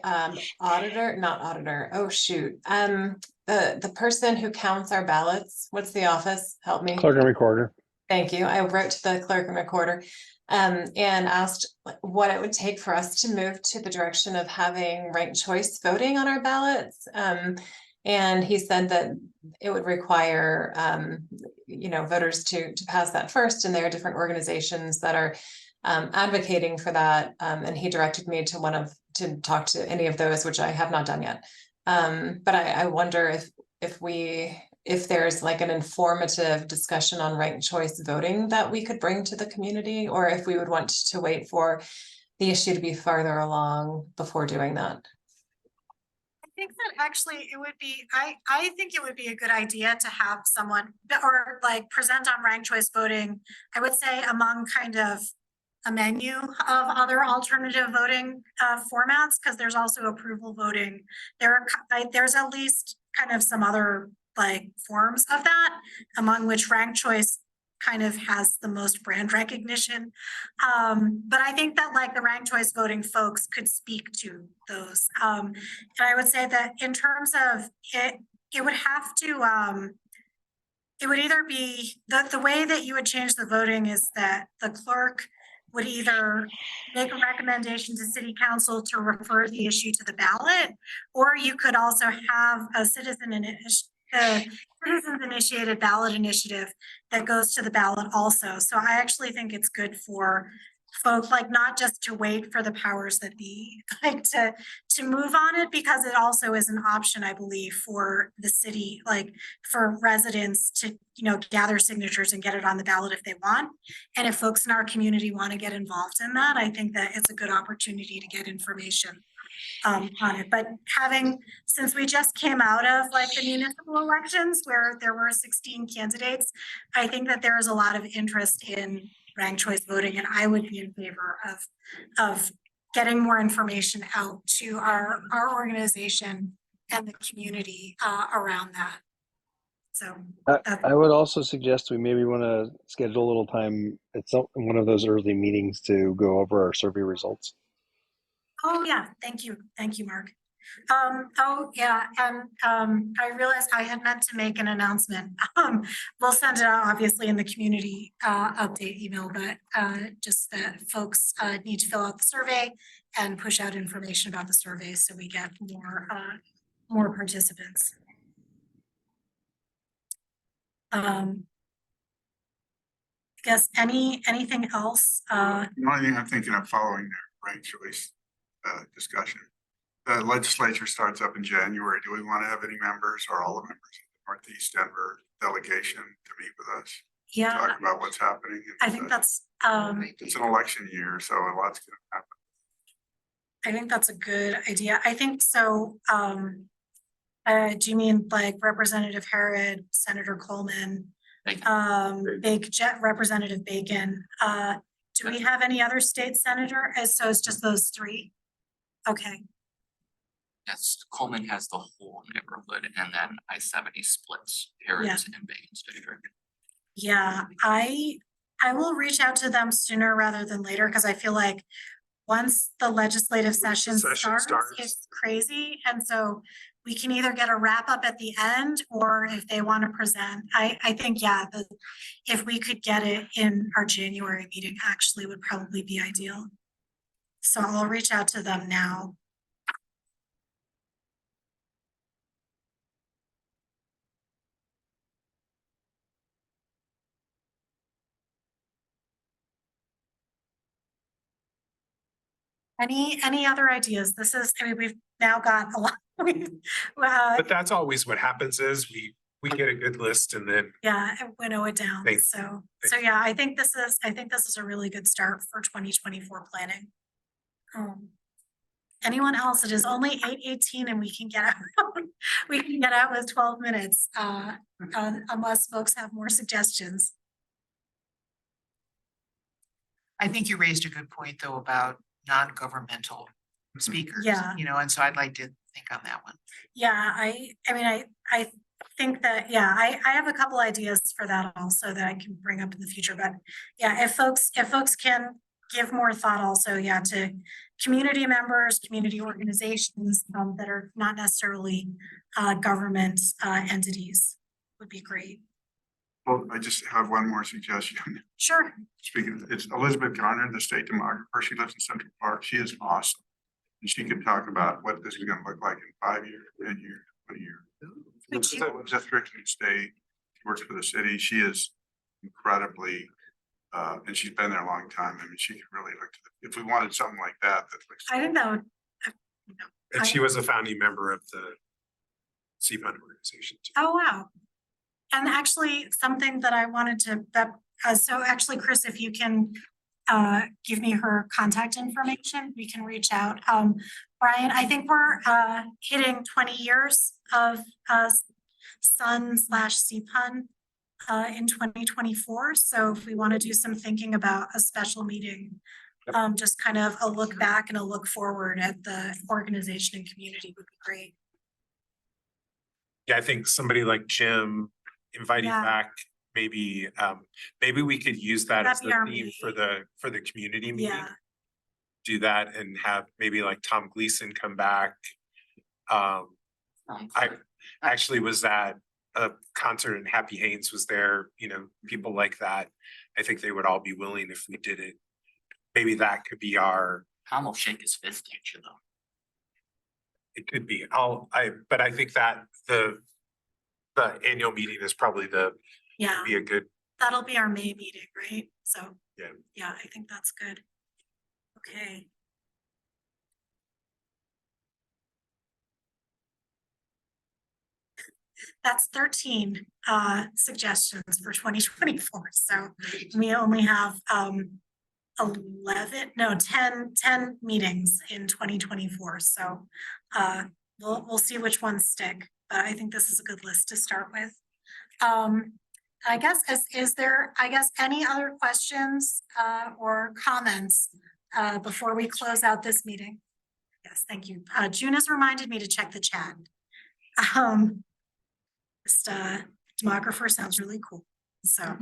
the person who counts our ballots. What's the office? Help me. Clerk and recorder. Thank you. I wrote to the clerk and recorder and asked what it would take for us to move to the direction of having ranked choice voting on our ballots. And he said that it would require, voters to pass that first, and there are different organizations that are advocating for that. And he directed me to talk to any of those, which I have not done yet. But I wonder if there's like an informative discussion on ranked choice voting that we could bring to the community, or if we would want to wait for the issue to be farther along before doing that. I think that actually it would be, I think it would be a good idea to have someone or like present on ranked choice voting, I would say among kind of a menu of other alternative voting formats, because there's also approval voting. There's at least kind of some other like forms of that, among which ranked choice kind of has the most brand recognition. But I think that like the ranked choice voting folks could speak to those. And I would say that in terms of it would have to, it would either be, the way that you would change the voting is that the clerk would either make a recommendation to city council to refer the issue to the ballot, or you could also have a citizens-initiated ballot initiative that goes to the ballot also. So I actually think it's good for folks like not just to wait for the powers that be, like to move on it, because it also is an option, I believe, for the city, like for residents to, gather signatures and get it on the ballot if they want. And if folks in our community want to get involved in that, I think that it's a good opportunity to get information on it. But since we just came out of like the municipal elections where there were 16 candidates, I think that there is a lot of interest in ranked choice voting, and I would be in favor of getting more information out to our organization and the community around that. So I would also suggest we maybe want to schedule a little time at one of those early meetings to go over our survey results. Oh yeah, thank you, Mark. I realized I had meant to make an announcement. We'll send it out obviously in the community update email, but just that folks need to fill out the survey and push out information about the survey so we get more participants. I guess anything else? The only thing I'm thinking of following the ranked choice discussion. The legislature starts up in January. Do we want to have any members or all the members of the Northeast Denver delegation to meet with us? Yeah. Talk about what's happening. I think that's it's an election year, so a lot's going to happen. I think that's a good idea. I think so. Do you mean like Representative Herod, Senator Coleman, Representative Bacon? Do we have any other state senator? So it's just those three? Okay. Yes, Coleman has the whole neighborhood, and then I-70 splits Harris and Bacon's district. Yeah, I will reach out to them sooner rather than later, because I feel like once the legislative session starts, it's crazy. And so we can either get a wrap up at the end, or if they want to present, I think, yeah, if we could get it in our January meeting, actually would probably be ideal. So I'll reach out to them now. Any other ideas? This is, I mean, we've now got a lot. But that's always what happens is we get a good list and then. Yeah, and winnow it down. Thanks. So yeah, I think this is a really good start for 2024 planning. Anyone else? It is only 8:18 and we can get out. We can get out with 12 minutes, unless folks have more suggestions. I think you raised a good point though about non-governmental speakers. Yeah. You know, and so I'd like to think on that one. Yeah, I mean, I think that, yeah, I have a couple ideas for that also that I can bring up in the future, but yeah, if folks can give more thought also, yeah, to community members, community organizations, that are not necessarily, government, entities would be great. Well, I just have one more suggestion. Sure. Speaking of, it's Elizabeth Garner, the state demographer. She lives in Central Park. She is awesome. And she could talk about what this is gonna look like in 5 years, 10 years, 20 years. She lives at Richmond State. She works for the city. She is incredibly, and she's been there a long time. I mean, she could really look to if we wanted something like that. I think that would. And she was a founding member of the CPUN organization too. Oh, wow. And actually, something that I wanted to, so actually, Chris, if you can give me her contact information, we can reach out. Brian, I think we're hitting 20 years of Sun/CPUN in 2024. So if we want to do some thinking about a special meeting, just kind of a look back and a look forward at the organization and community would be great. Yeah, I think somebody like Jim inviting back, maybe we could use that as the theme for the community meeting. Yeah. Do that and have maybe like Tom Gleason come back. I actually was at a concert and Happy Haynes was there, you know, people like that. I think they would all be willing if we did it. Maybe that could be our. Tom will shake his fist at you though. It could be. But I think that the annual meeting is probably be a good. That'll be our May meeting, right? So. Yeah. Yeah, I think that's good. Okay. That's 13 suggestions for 2024. So we only have 10 meetings in 2024. So we'll see which ones stick. But I think this is a good list to start with. I guess is there any other questions or comments before we close out this meeting? Yes, thank you. June has reminded me to check the chat. Demographer sounds really cool. So,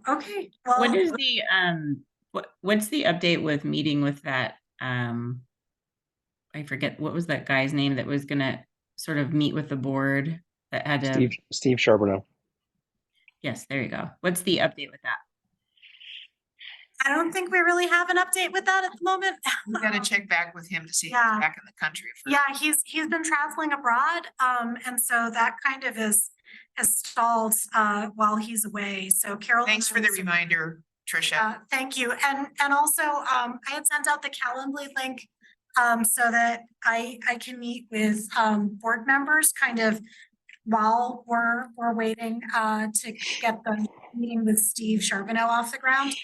okay. Well, what is the what's the update with meeting with that? I forget what was that guy's name that was gonna sort of meet with the board that had to. Steve Charbonneau. Yes, there you go. What's the update with that? I don't think we really have an update with that at the moment. We gotta check back with him to see if Yeah. he's back in the country. Yeah, he's been traveling abroad, and so that kind of is stalled while he's away. So Carol. Thanks for the reminder, Trisha. Thank you, and also I had sent out the Calendly link so that I can meet with board members kind of while we're waiting to get the meeting with Steve Charbonneau off the ground.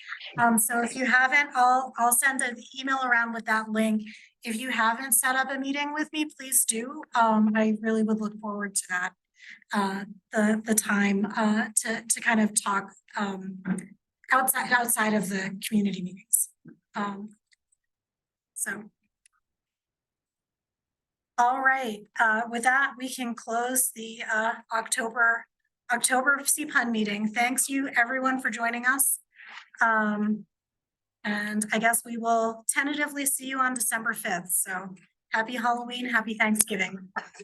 So if you haven't, I'll send an email around with that link. If you haven't set up a meeting with me, please do. I really would look forward to that. The time to kind of talk outside of the community meetings. So. All right, with that, we can close the October CPUN meeting. Thanks you everyone for joining us. And I guess we will tentatively see you on December 5th. So Happy Halloween, happy Thanksgiving.